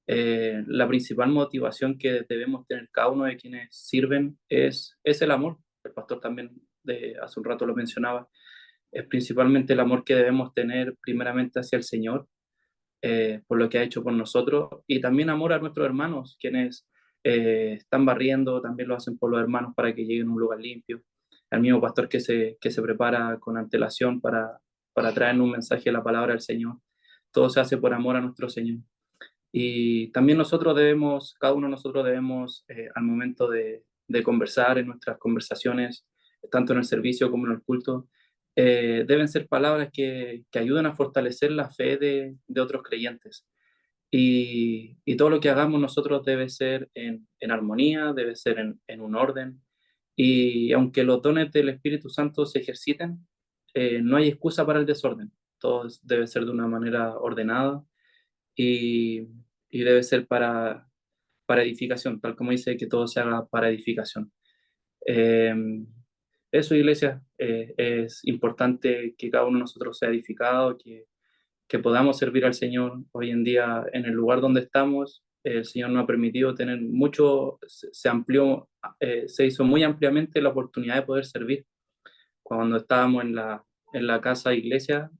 Speaker 3: la principal motivación que debemos tener cada uno de quienes sirven es el amor. El pastor también hace un rato lo mencionaba. Es principalmente el amor que debemos tener primeramente hacia el Señor, por lo que ha hecho por nosotros, y también amor a nuestros hermanos, quienes están barriendo, también lo hacen por los hermanos para que lleguen a un lugar limpio. Al mismo pastor que se prepara con antelación para traer un mensaje de la palabra del Señor. Todo se hace por amor a nuestro Señor. Y también nosotros debemos, cada uno de nosotros debemos, al momento de conversar en nuestras conversaciones, tanto en el servicio como en el culto, deben ser palabras que ayuden a fortalecer la fe de otros creyentes. Y todo lo que hagamos nosotros debe ser en armonía, debe ser en un orden. Y aunque los dones del Espíritu Santo se ejerciten, no hay excusa para el desorden. Todo debe ser de una manera ordenada y, y debe ser para edificación, tal como dice que todo se haga para edificación. Eh, Eso, iglesia, es importante que cada uno de nosotros sea edificado, que podamos servir al Señor hoy en día en el lugar donde estamos. El Señor nos ha permitido tener mucho, se amplió, se hizo muy ampliamente la oportunidad de poder servir. Cuando estábamos en la casa de iglesia,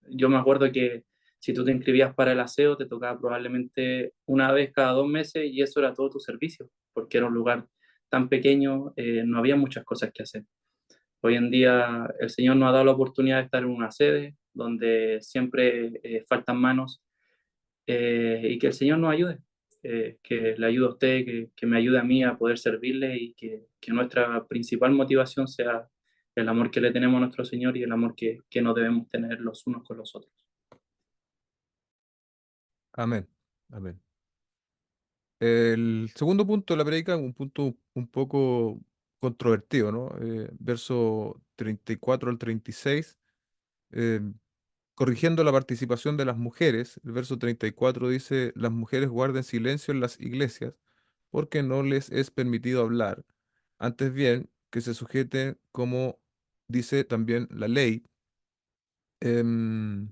Speaker 3: yo me acuerdo que si tú te inscribías para el aseo, te tocaba probablemente una vez cada 2 meses y eso era todo tu servicio, porque era un lugar tan pequeño, no había muchas cosas que hacer. Hoy en día el Señor nos ha dado la oportunidad de estar en una sede donde siempre faltan manos, y que el Señor nos ayude, que le ayude a usted, que me ayude a mí a poder servirle y que nuestra principal motivación sea el amor que le tenemos a nuestro Señor y el amor que nos debemos tener los unos con los otros.
Speaker 1: Amén. Amén. El segundo punto de la predica, un punto un poco controvertido, ¿no? Verso 34 al 36, eh, corrigiendo la participación de las mujeres. El verso 34 dice, las mujeres guarden silencio en las iglesias porque no les es permitido hablar. Antes bien, que se sujeten como dice también la ley. Em,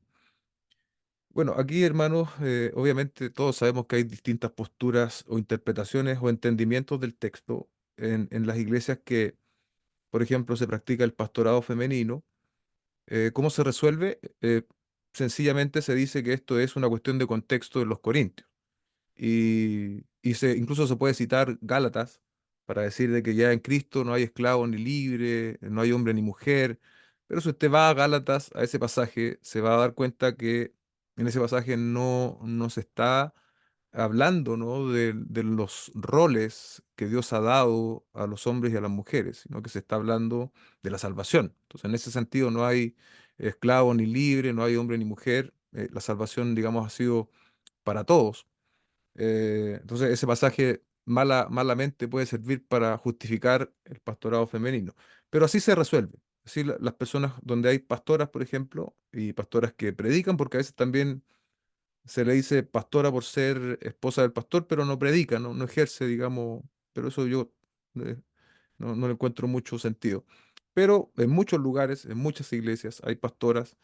Speaker 1: bueno, aquí, hermanos, obviamente todos sabemos que hay distintas posturas o interpretaciones o entendimientos del texto en las iglesias que, por ejemplo, se practica el pastorado femenino. ¿Cómo se resuelve? Sencillamente se dice que esto es una cuestión de contexto de los corintios. Incluso se puede citar Gálatas para decir de que ya en Cristo no hay esclavo ni libre, no hay hombre ni mujer. Pero si usted va a Gálatas, a ese pasaje, se va a dar cuenta que en ese pasaje no se está hablando, ¿no? de los roles que Dios ha dado a los hombres y a las mujeres, sino que se está hablando de la salvación. Entonces, en ese sentido, no hay esclavo ni libre, no hay hombre ni mujer. La salvación, digamos, ha sido para todos. Entonces, ese pasaje malamente puede servir para justificar el pastorado femenino. Pero así se resuelve. Así las personas donde hay pastoras, por ejemplo, y pastoras que predican, porque a veces también se le dice pastora por ser esposa del pastor, pero no predica, no ejerce, digamos, pero eso yo eh, no le encuentro mucho sentido. Pero en muchos lugares, en muchas iglesias, hay pastoras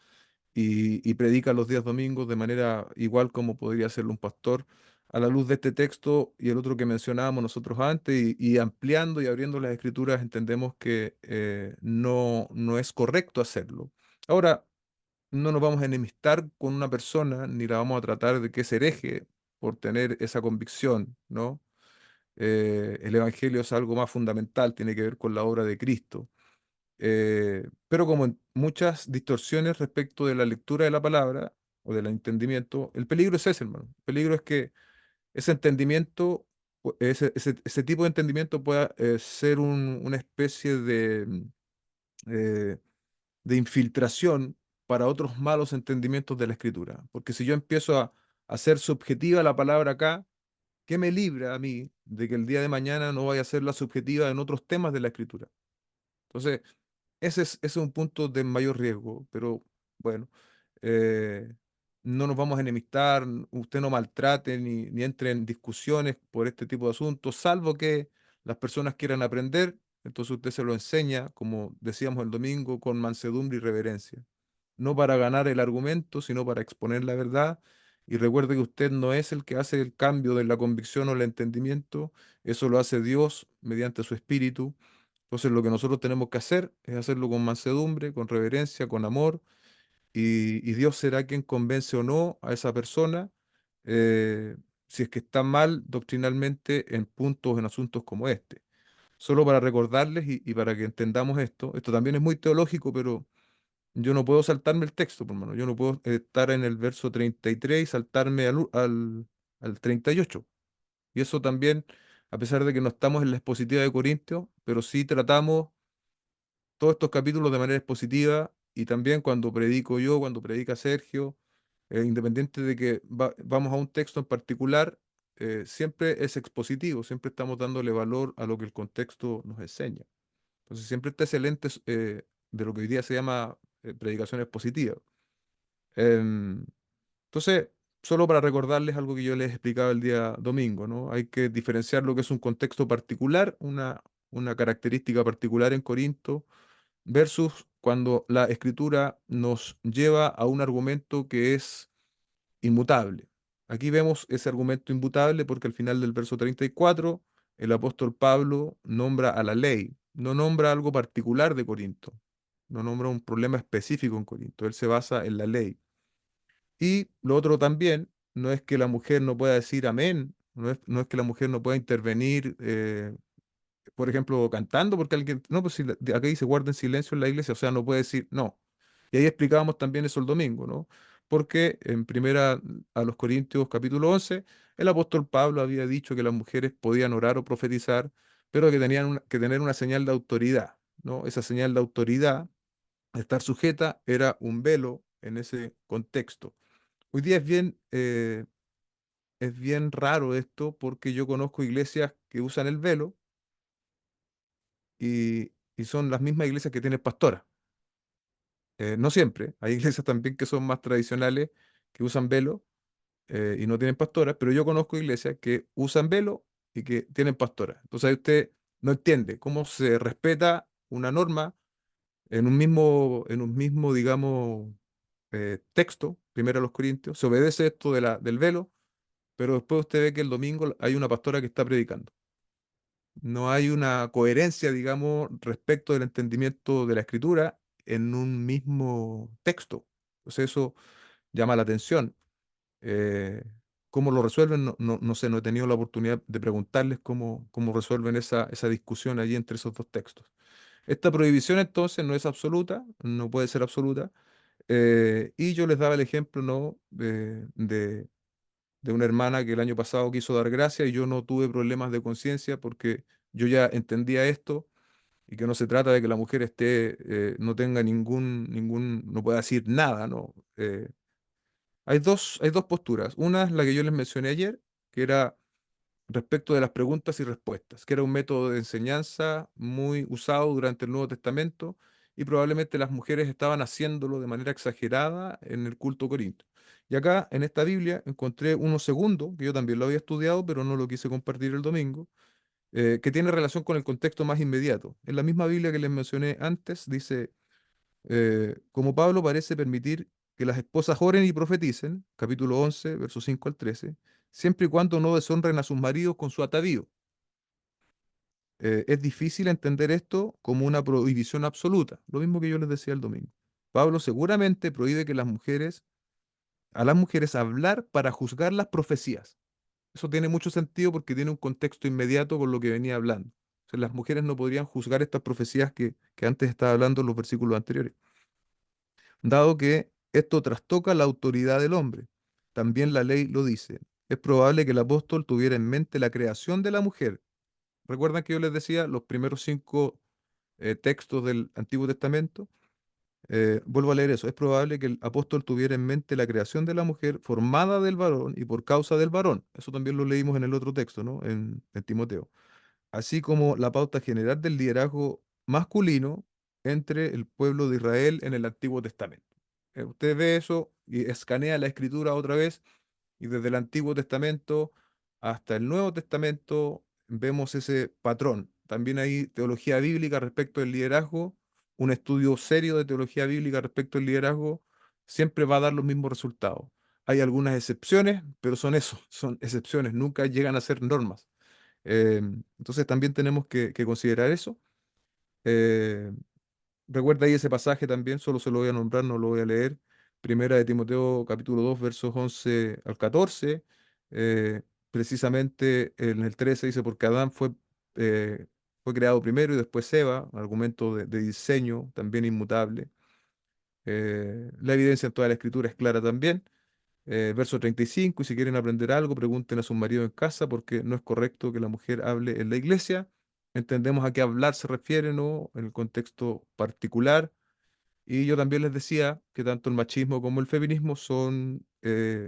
Speaker 1: y predica los días domingos de manera igual como podría hacerlo un pastor. A la luz de este texto y el otro que mencionábamos nosotros antes, y ampliando y abriendo las escrituras, entendemos que no es correcto hacerlo. Ahora, no nos vamos a enemistar con una persona, ni la vamos a tratar de que es hereje por tener esa convicción, ¿no? El Evangelio es algo más fundamental, tiene que ver con la obra de Cristo. Pero como en muchas distorsiones respecto de la lectura de la palabra o del entendimiento, el peligro es ese, hermano. El peligro es que ese entendimiento, ese tipo de entendimiento pueda ser una especie eh, de infiltración para otros malos entendimientos de la escritura. Porque si yo empiezo a hacer subjetiva la palabra acá, ¿qué me libra a mí de que el día de mañana no vaya a ser la subjetiva en otros temas de la escritura? Entonces, ese es un punto de mayor riesgo, pero bueno, eh, no nos vamos a enemistar, usted no maltrate ni entre en discusiones por este tipo de asuntos, salvo que las personas quieran aprender, entonces usted se lo enseña, como decíamos el domingo, con mansedumbre y reverencia, no para ganar el argumento, sino para exponer la verdad. Y recuerde que usted no es el que hace el cambio de la convicción o el entendimiento, eso lo hace Dios mediante su espíritu. Entonces lo que nosotros tenemos que hacer es hacerlo con mansedumbre, con reverencia, con amor, y Dios será quien convence o no a esa persona, eh, si es que está mal doctrinalmente en puntos, en asuntos como este. Solo para recordarles y para que entendamos esto también es muy teológico, pero yo no puedo saltarme el texto, por mano. Yo no puedo estar en el verso 33 y saltarme al 38. Y eso también, a pesar de que no estamos en la expositiva de Corintios, pero sí tratamos todos estos capítulos de manera expositiva, y también cuando predico yo, cuando predica Sergio, independiente de que vamos a un texto en particular, siempre es expositivo, siempre estamos dándole valor a lo que el contexto nos enseña. Entonces siempre está ese lente de lo que hoy día se llama predicación expositiva. Em, entonces, solo para recordarles algo que yo les explicaba el día domingo, ¿no? Hay que diferenciar lo que es un contexto particular, una característica particular en Corinto, versus cuando la escritura nos lleva a un argumento que es inmutable. Aquí vemos ese argumento inmutable porque al final del verso 34 el apóstol Pablo nombra a la ley, no nombra algo particular de Corinto, no nombra un problema específico en Corinto, él se basa en la ley. Y lo otro también, no es que la mujer no pueda decir amén, no es que la mujer no pueda intervenir, por ejemplo, cantando, porque alguien, no, pues si acá dice guarden silencio en la iglesia, o sea, no puede decir no. Y ahí explicábamos también eso el domingo, ¿no? Porque en primera a los Corintios capítulo 11 el apóstol Pablo había dicho que las mujeres podían orar o profetizar, pero que tenían que tener una señal de autoridad, ¿no? Esa señal de autoridad, estar sujeta, era un velo en ese contexto. Hoy día es bien raro esto porque yo conozco iglesias que usan el velo y son las mismas iglesias que tienen pastora. No siempre, hay iglesias también que son más tradicionales, que usan velo y no tienen pastoras, pero yo conozco iglesias que usan velo y que tienen pastora. Entonces ahí usted no entiende cómo se respeta una norma en un mismo, digamos, texto, primero a los Corintios, se obedece esto del velo, pero después usted ve que el domingo hay una pastora que está predicando. No hay una coherencia, digamos, respecto del entendimiento de la escritura en un mismo texto. Entonces eso llama la atención. Eh, ¿Cómo lo resuelven? No sé, no he tenido la oportunidad de preguntarles cómo resuelven esa discusión allí entre esos dos textos. Esta prohibición entonces no es absoluta, no puede ser absoluta. Y yo les daba el ejemplo, ¿no? De una hermana que el año pasado quiso dar gracia y yo no tuve problemas de conciencia porque yo ya entendía esto, y que no se trata de que la mujer no tenga no pueda decir nada, ¿no? Hay dos posturas. Una es la que yo les mencioné ayer, que era respecto de las preguntas y respuestas, que era un método de enseñanza muy usado durante el Nuevo Testamento, y probablemente las mujeres estaban haciéndolo de manera exagerada en el culto corinto. Y acá en esta Biblia encontré uno segundo, que yo también lo había estudiado, pero no lo quise compartir el domingo, que tiene relación con el contexto más inmediato. En la misma Biblia que les mencioné antes, dice, como Pablo parece permitir que las esposas oren y profeticen, capítulo 11, versos 5 al 13, siempre y cuando no deshonren a sus maridos con su atavío. Es difícil entender esto como una prohibición absoluta, lo mismo que yo les decía el domingo. Pablo seguramente prohíbe que a las mujeres hablar para juzgar las profecías. Eso tiene mucho sentido porque tiene un contexto inmediato con lo que venía hablando. O sea, las mujeres no podrían juzgar estas profecías que antes estaba hablando en los versículos anteriores, dado que esto trastoca la autoridad del hombre. También la ley lo dice. Es probable que el apóstol tuviera en mente la creación de la mujer. ¿Recuerdan que yo les decía los primeros 5 textos del Antiguo Testamento? Vuelvo a leer eso. Es probable que el apóstol tuviera en mente la creación de la mujer formada del varón y por causa del varón. Eso también lo leímos en el otro texto, ¿no? En Timoteo. Así como la pauta general del liderazgo masculino entre el pueblo de Israel en el Antiguo Testamento. Usted ve eso y escanea la escritura otra vez y desde el Antiguo Testamento hasta el Nuevo Testamento vemos ese patrón. También hay teología bíblica respecto del liderazgo, un estudio serio de teología bíblica respecto al liderazgo siempre va a dar los mismos resultados. Hay algunas excepciones, pero son eso, son excepciones, nunca llegan a ser normas. Eh, entonces también tenemos que considerar eso. Eh, Recuerda ahí ese pasaje también, solo se lo voy a nombrar, no lo voy a leer. Primera de Timoteo capítulo 2 versos 11 al 14. eh, Precisamente en el 13 dice, porque Adán fue creado primero y después Eva, argumento de diseño también inmutable. La evidencia en toda la escritura es clara también. Verso 35, y si quieren aprender algo, pregunten a su marido en casa, porque no es correcto que la mujer hable en la iglesia. Entendemos a qué hablar se refiere, ¿no? En el contexto particular. Y yo también les decía que tanto el machismo como el feminismo son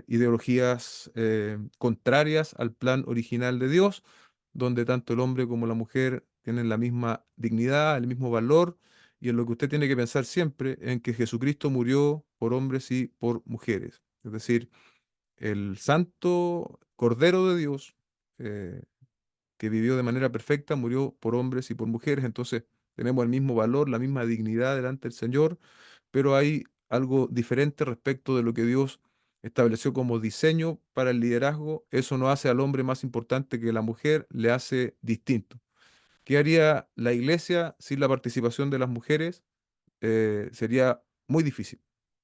Speaker 1: ideologías contrarias al plan original de Dios, donde tanto el hombre como la mujer tienen la misma dignidad, el mismo valor, y en lo que usted tiene que pensar siempre, en que Jesucristo murió por hombres y por mujeres. Es decir, el santo Cordero de Dios, eh, que vivió de manera perfecta, murió por hombres y por mujeres, entonces tenemos el mismo valor, la misma dignidad delante del Señor, pero hay algo diferente respecto de lo que Dios estableció como diseño para el liderazgo. Eso no hace al hombre más importante que la mujer, le hace distinto. ¿Qué haría la iglesia sin la participación de las mujeres? Sería muy difícil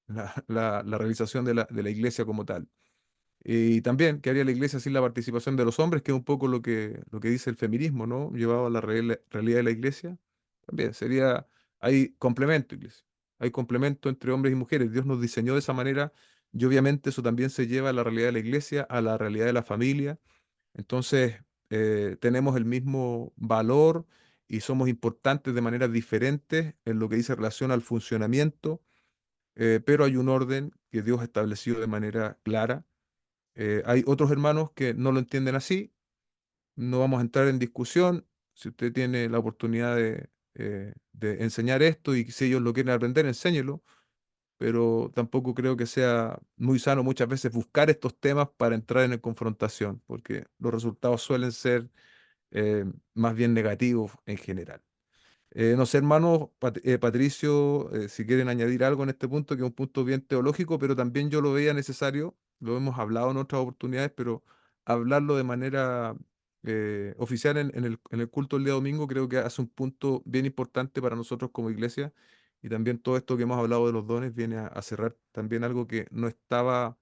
Speaker 1: la realización de la iglesia como tal. Y también, ¿qué haría la iglesia sin la participación de los hombres? Que es un poco lo que dice el feminismo, ¿no? Llevado a la realidad de la iglesia. También sería, hay complemento, iglesia. Hay complemento entre hombres y mujeres. Dios nos diseñó de esa manera y obviamente eso también se lleva a la realidad de la iglesia, a la realidad de la familia. Entonces, tenemos el mismo valor y somos importantes de maneras diferentes en lo que dice relación al funcionamiento, pero hay un orden que Dios estableció de manera clara. Hay otros hermanos que no lo entienden así. No vamos a entrar en discusión. Si usted tiene la oportunidad de enseñar esto y si ellos lo quieren aprender, enséñelo. Pero tampoco creo que sea muy sano muchas veces buscar estos temas para entrar en confrontación, porque los resultados suelen ser más bien negativos en general. No sé, hermano Patricio, si quieren añadir algo en este punto, que es un punto bien teológico, pero también yo lo veía necesario, lo hemos hablado en otras oportunidades, pero hablarlo de manera oficial en el culto del día domingo creo que hace un punto bien importante para nosotros como iglesia y también todo esto que hemos hablado de los dones viene a cerrar también algo que no estaba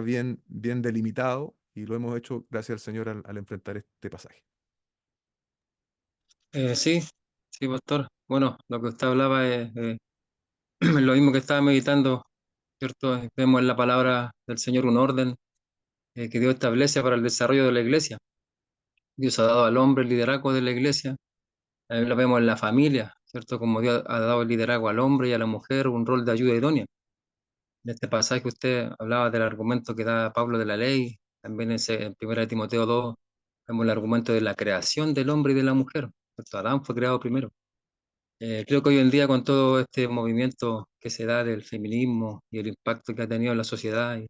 Speaker 1: bien delimitado y lo hemos hecho gracias al Señor al enfrentar este pasaje.
Speaker 2: Sí, sí, pastor. Bueno, lo que usted hablaba es lo mismo que estaba meditando, ¿cierto? Vemos en la palabra del Señor un orden que Dios establece para el desarrollo de la iglesia. Dios ha dado al hombre el liderazgo de la iglesia. También lo vemos en la familia, ¿cierto? Como Dios ha dado el liderazgo al hombre y a la mujer, un rol de ayuda idónea. En este pasaje que usted hablaba del argumento que da Pablo de la ley, también en 1 Timoteo 2 vemos el argumento de la creación del hombre y de la mujer, ¿cierto? Adán fue creado primero. Creo que hoy en día con todo este movimiento que se da del feminismo y el impacto que ha tenido en la sociedad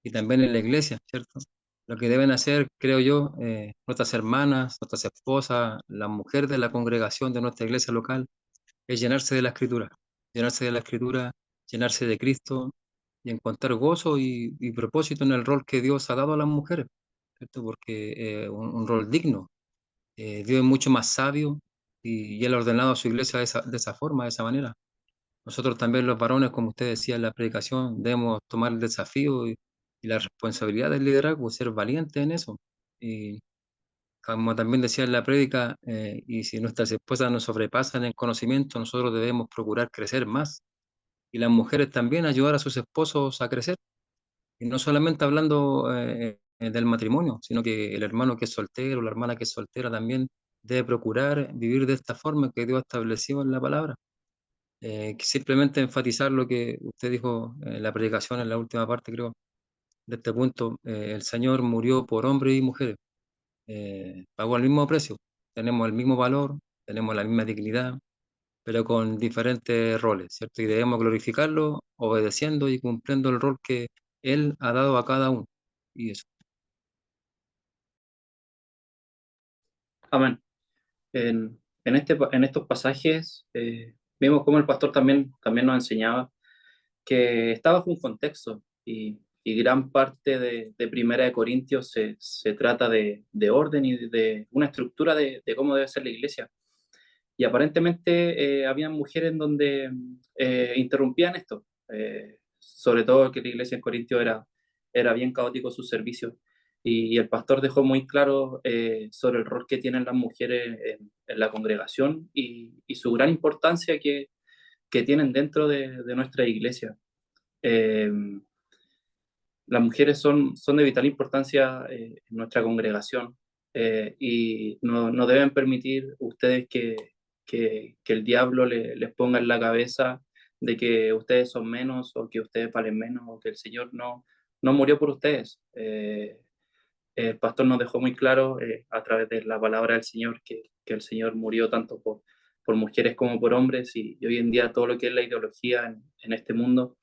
Speaker 2: y también en la iglesia, ¿cierto? Lo que deben hacer, creo yo, nuestras hermanas, nuestras esposas, las mujeres de la congregación de nuestra iglesia local, es llenarse de la escritura, llenarse de Cristo y encontrar gozo y propósito en el rol que Dios ha dado a las mujeres, ¿cierto? Porque un rol digno. Dios es mucho más sabio y Él ha ordenado a su iglesia de esa forma, de esa manera. Nosotros también los varones, como usted decía en la predicación, debemos tomar el desafío y la responsabilidad del liderazgo, ser valientes en eso. Y como también decía en la prédica, y si nuestras esposas nos sobrepasan en conocimiento, nosotros debemos procurar crecer más. Y las mujeres también ayudar a sus esposos a crecer. Y no solamente hablando del matrimonio, sino que el hermano que es soltero, la hermana que es soltera también debe procurar vivir de esta forma que Dios estableció en la palabra. Que simplemente enfatizar lo que usted dijo en la predicación, en la última parte, creo, de este punto. El Señor murió por hombres y mujeres, pagó el mismo precio, tenemos el mismo valor, tenemos la misma dignidad, pero con diferentes roles, ¿cierto? Y debemos glorificarlo obedeciendo y cumpliendo el rol que Él ha dado a cada uno. Y eso.
Speaker 3: Amén. En estos pasajes vimos cómo el pastor también nos enseñaba que está bajo un contexto y gran parte de Primera de Corintios se trata de orden y de una estructura de cómo debe ser la iglesia. Y aparentemente había mujeres en donde interrumpían esto, sobre todo que la iglesia en Corintio era bien caótico su servicio. Y el pastor dejó muy claro sobre el rol que tienen las mujeres en la congregación y su gran importancia que tienen dentro de nuestra iglesia. Eh, las mujeres son de vital importancia en nuestra congregación y no deben permitir ustedes que el diablo les ponga en la cabeza de que ustedes son menos o que ustedes valen menos o que el Señor no murió por ustedes. El pastor nos dejó muy claro a través de la palabra del Señor que el Señor murió tanto por mujeres como por hombres y hoy en día todo lo que es la ideología en este mundo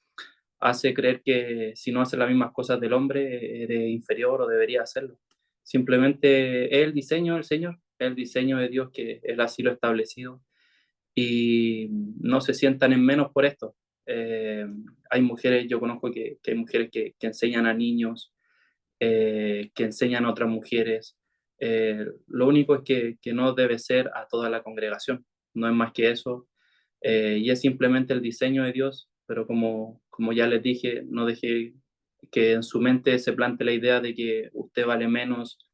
Speaker 3: hace creer que si no haces las mismas cosas del hombre, eres inferior o debería hacerlo. Simplemente es el diseño del Señor, es el diseño de Dios que Él así lo ha establecido y no se sientan en menos por esto. Eh, hay mujeres, yo conozco que hay mujeres que enseñan a niños, que enseñan a otras mujeres. Lo único es que no debe ser a toda la congregación, no es más que eso, y es simplemente el diseño de Dios, pero como ya les dije, no deje que en su mente se plante la idea de que usted vale menos,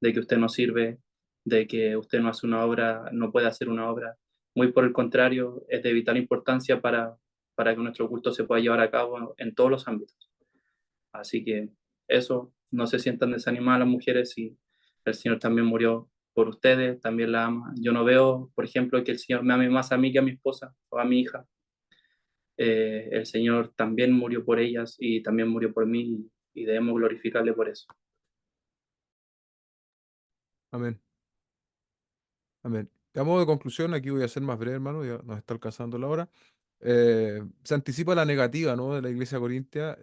Speaker 3: de que usted no sirve, de que usted no hace una obra, no puede hacer una obra. Muy por el contrario, es de vital importancia para que nuestro culto se pueda llevar a cabo en todos los ámbitos. Así que eso, no se sientan desanimadas las mujeres y el Señor también murió por ustedes, también la ama. Yo no veo, por ejemplo, que el Señor me ame más a mí que a mi esposa o a mi hija. El Señor también murió por ellas y también murió por mí y debemos glorificarle por eso.
Speaker 1: Amén. Amén. A modo de conclusión, aquí voy a ser más breve, hermano, ya nos está alcanzando la hora. Se anticipa la negativa, ¿no?, de la Iglesia Corintia.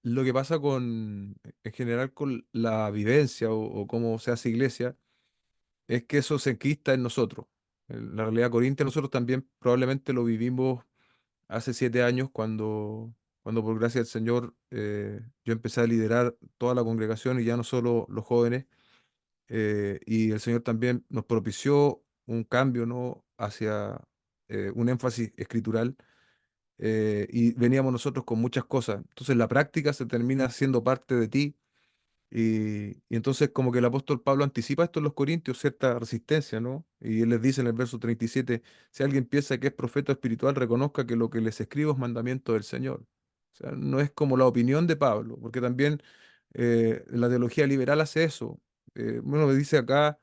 Speaker 1: Lo que pasa en general con la vivencia o cómo se hace iglesia, es que eso se enquista en nosotros. En la realidad corintia nosotros también probablemente lo vivimos hace 7 años cuando por gracia del Señor yo empecé a liderar toda la congregación y ya no solo los jóvenes. Y el Señor también nos propició un cambio, ¿no?, hacia un énfasis escritural. Y veníamos nosotros con muchas cosas. Entonces la práctica se termina siendo parte de ti. Y entonces como que el apóstol Pablo anticipa esto en los Corintios, cierta resistencia, ¿no? Y él les dice en el verso 37, si alguien piensa que es profeta espiritual, reconozca que lo que les escribo es mandamiento del Señor. O sea, no es como la opinión de Pablo, porque también la teología liberal hace eso. Bueno, dice acá,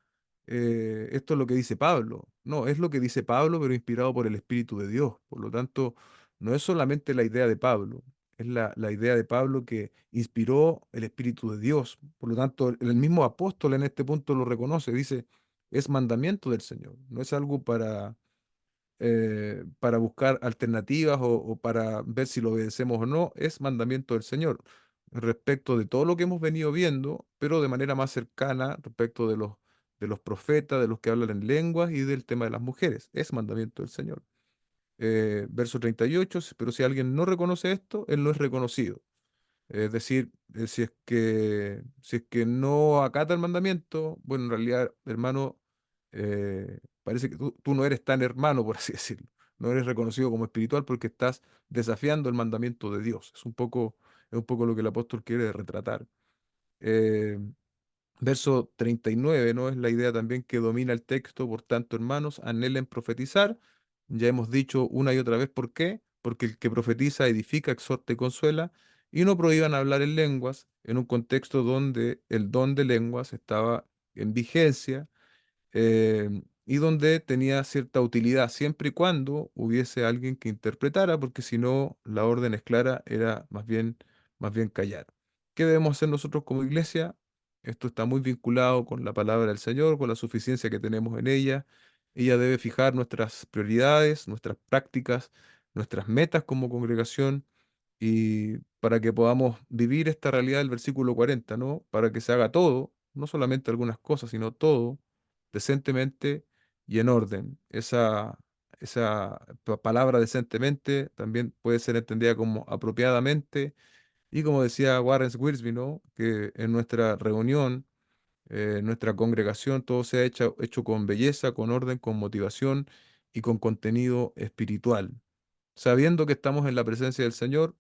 Speaker 1: esto es lo que dice Pablo. No, es lo que dice Pablo, pero inspirado por el Espíritu de Dios. Por lo tanto, no es solamente la idea de Pablo, es la idea de Pablo que inspiró el Espíritu de Dios. Por lo tanto, el mismo apóstol en este punto lo reconoce, dice, es mandamiento del Señor, no es algo para buscar alternativas o para ver si lo obedecemos o no, es mandamiento del Señor respecto de todo lo que hemos venido viendo, pero de manera más cercana respecto de los profetas, de los que hablan en lenguas y del tema de las mujeres. Es mandamiento del Señor. Verso 38, pero si alguien no reconoce esto, él no es reconocido. Es decir, si es que no acata el mandamiento, bueno, en realidad, hermano, parece que tú no eres tan hermano, por así decirlo. No eres reconocido como espiritual porque estás desafiando el mandamiento de Dios. Es un poco lo que el apóstol quiere retratar. Eh, Verso 39, ¿no? Es la idea también que domina el texto, por tanto, hermanos, anhelen profetizar. Ya hemos dicho una y otra vez por qué, porque el que profetiza edifica, exhorta y consuela, y no prohíban hablar en lenguas, en un contexto donde el don de lenguas estaba en vigencia y donde tenía cierta utilidad siempre y cuando hubiese alguien que interpretara, porque si no, la orden es clara, era más bien callar. ¿Qué debemos hacer nosotros como iglesia? Esto está muy vinculado con la palabra del Señor, con la suficiencia que tenemos en ella. Ella debe fijar nuestras prioridades, nuestras prácticas, nuestras metas como congregación y para que podamos vivir esta realidad del versículo 40, ¿no? Para que se haga todo, no solamente algunas cosas, sino todo decentemente y en orden. Esa palabra decentemente también puede ser entendida como apropiadamente y como decía Warren Wiersbe, ¿no? Que en nuestra reunión, en nuestra congregación, todo sea hecho con belleza, con orden, con motivación y con contenido espiritual. Sabiendo que estamos en la presencia del Señor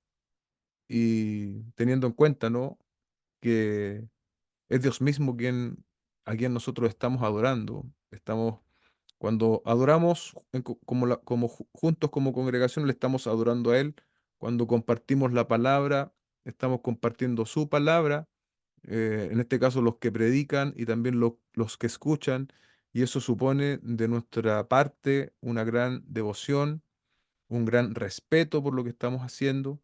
Speaker 1: y teniendo en cuenta, ¿no? Que es Dios mismo a quien nosotros estamos adorando. Cuando adoramos juntos como congregación, le estamos adorando a Él. Cuando compartimos la palabra, estamos compartiendo su palabra. En este caso, los que predican y también los que escuchan. Y eso supone de nuestra parte una gran devoción, un gran respeto por lo que estamos haciendo,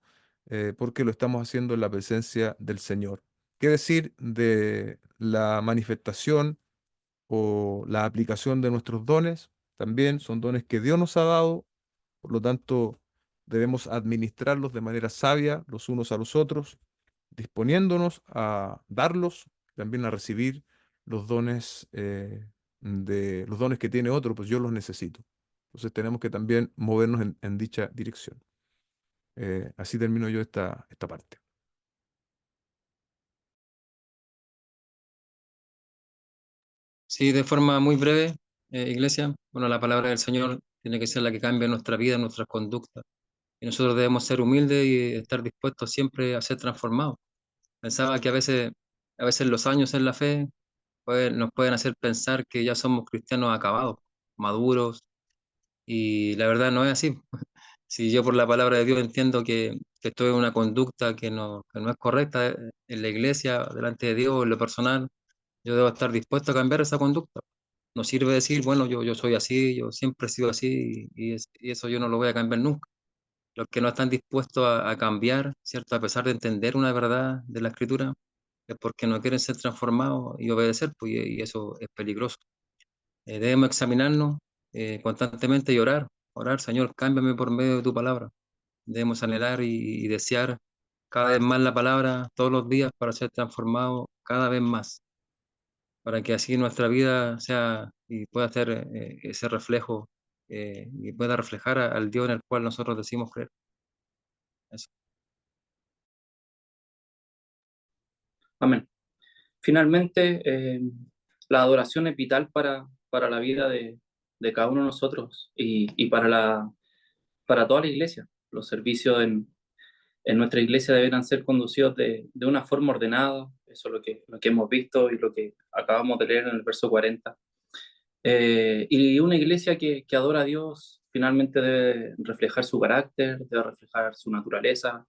Speaker 1: porque lo estamos haciendo en la presencia del Señor. ¿Qué decir de la manifestación o la aplicación de nuestros dones? También son dones que Dios nos ha dado, por lo tanto debemos administrarlos de manera sabia los unos a los otros, disponiéndonos a darlos, también a recibir los dones los dones que tiene otro, pues yo los necesito. Entonces tenemos que también movernos en dicha dirección. Así termino yo esta parte.
Speaker 2: Sí, de forma muy breve, Iglesia, bueno, la palabra del Señor tiene que ser la que cambie nuestra vida, nuestras conductas. Y nosotros debemos ser humildes y estar dispuestos siempre a ser transformados. Pensaba que a veces los años en la fe nos pueden hacer pensar que ya somos cristianos acabados, maduros, y la verdad no es así. Si yo por la palabra de Dios entiendo que esto es una conducta que no es correcta en la iglesia, delante de Dios, en lo personal, yo debo estar dispuesto a cambiar esa conducta. No sirve decir, bueno, yo soy así, yo siempre he sido así y eso yo no lo voy a cambiar nunca. Los que no están dispuestos a cambiar, ¿cierto? A pesar de entender una verdad de la escritura, es porque no quieren ser transformados y obedecer, pues, y eso es peligroso. Debemos examinarnos constantemente y orar, Señor, cámbiame por medio de tu palabra. Debemos anhelar y desear cada vez más la palabra todos los días para ser transformados cada vez más, para que así nuestra vida sea y pueda ser ese reflejo y pueda reflejar al Dios en el cual nosotros decimos creer. Eso.
Speaker 3: Amén. Finalmente, la adoración es vital para la vida de cada uno de nosotros y para toda la iglesia. Los servicios en nuestra iglesia deberán ser conducidos de una forma ordenada. Eso es lo que hemos visto y lo que acabamos de leer en el verso 40. Y una iglesia que adora a Dios finalmente debe reflejar su carácter, debe reflejar su naturaleza.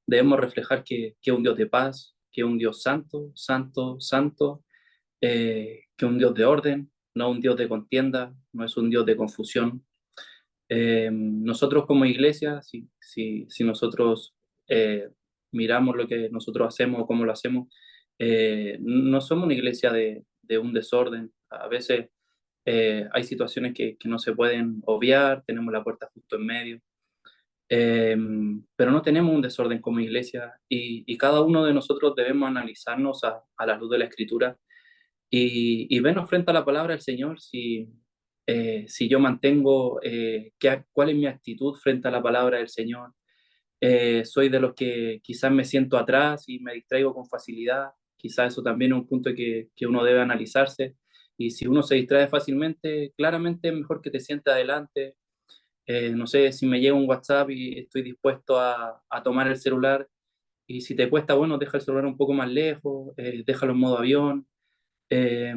Speaker 3: Debemos reflejar que es un Dios de paz, que es un Dios santo, santo, santo, que es un Dios de orden, no un Dios de contienda, no es un Dios de confusión. Nosotros como iglesia, si nosotros miramos lo que nosotros hacemos o cómo lo hacemos, no somos una iglesia de un desorden. A veces hay situaciones que no se pueden obviar, tenemos la puerta justo en medio, eh, pero no tenemos un desorden como iglesia y cada uno de nosotros debemos analizarnos a la luz de la Escritura y vernos frente a la palabra del Señor, si yo mantengo, cuál es mi actitud frente a la palabra del Señor. Soy de los que quizás me siento atrás y me distraigo con facilidad. Quizás eso también es un punto que uno debe analizarse. Y si uno se distrae fácilmente, claramente es mejor que te siente adelante. No sé, si me llega un WhatsApp y estoy dispuesto a tomar el celular, y si te cuesta, bueno, deja el celular un poco más lejos, déjalo en modo avión, eh,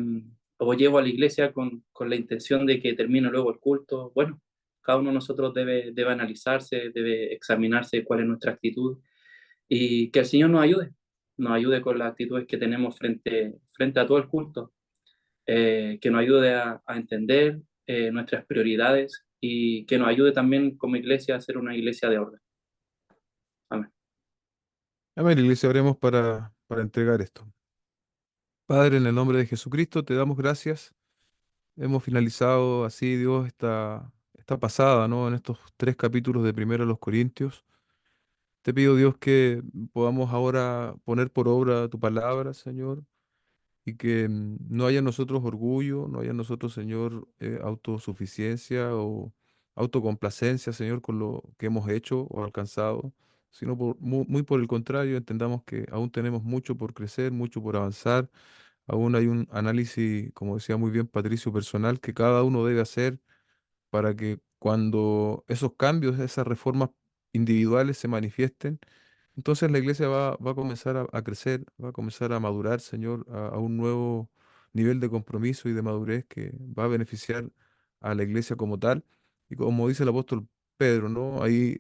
Speaker 3: o llevo a la iglesia con la intención de que termine luego el culto. Bueno, cada uno de nosotros debe analizarse, debe examinarse cuál es nuestra actitud y que el Señor nos ayude con las actitudes que tenemos frente a todo el culto, que nos ayude a entender nuestras prioridades y que nos ayude también como iglesia a ser una iglesia de orden. Amén.
Speaker 1: Amén, iglesia, oremos para entregar esto. Padre, en el nombre de Jesucristo, te damos gracias. Hemos finalizado así, Dios, esta pasada, ¿no? En estos 3 capítulos de Primero a los Corintios. Te pido, Dios, que podamos ahora poner por obra tu palabra, Señor, y que no haya en nosotros orgullo, no haya en nosotros, Señor, autosuficiencia o autocomplacencia, Señor, con lo que hemos hecho o alcanzado, sino muy por el contrario, entendamos que aún tenemos mucho por crecer, mucho por avanzar. Aún hay un análisis, como decía muy bien Patricio, personal que cada uno debe hacer para que cuando esos cambios, esas reformas individuales se manifiesten, entonces la iglesia va a comenzar a crecer, va a comenzar a madurar, Señor, a un nuevo nivel de compromiso y de madurez que va a beneficiar a la iglesia como tal. Y como dice el apóstol Pedro, ¿no? Ahí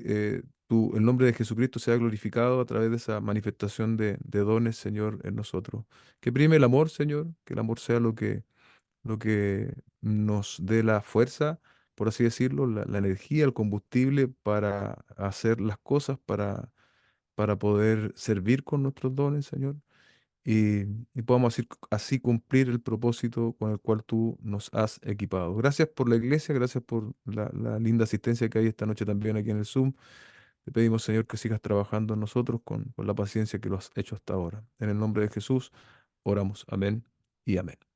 Speaker 1: el nombre de Jesucristo sea glorificado a través de esa manifestación de dones, Señor, en nosotros. Que prime el amor, Señor, que el amor sea lo que nos dé la fuerza, por así decirlo, la energía, el combustible para hacer las cosas, para poder servir con nuestros dones, Señor, y podamos así cumplir el propósito con el cual tú nos has equipado. Gracias por la iglesia, gracias por la linda asistencia que hay esta noche también aquí en el Zoom. Te pedimos, Señor, que sigas trabajando en nosotros con la paciencia que lo has hecho hasta ahora. En el nombre de Jesús, oramos. Amén y amén.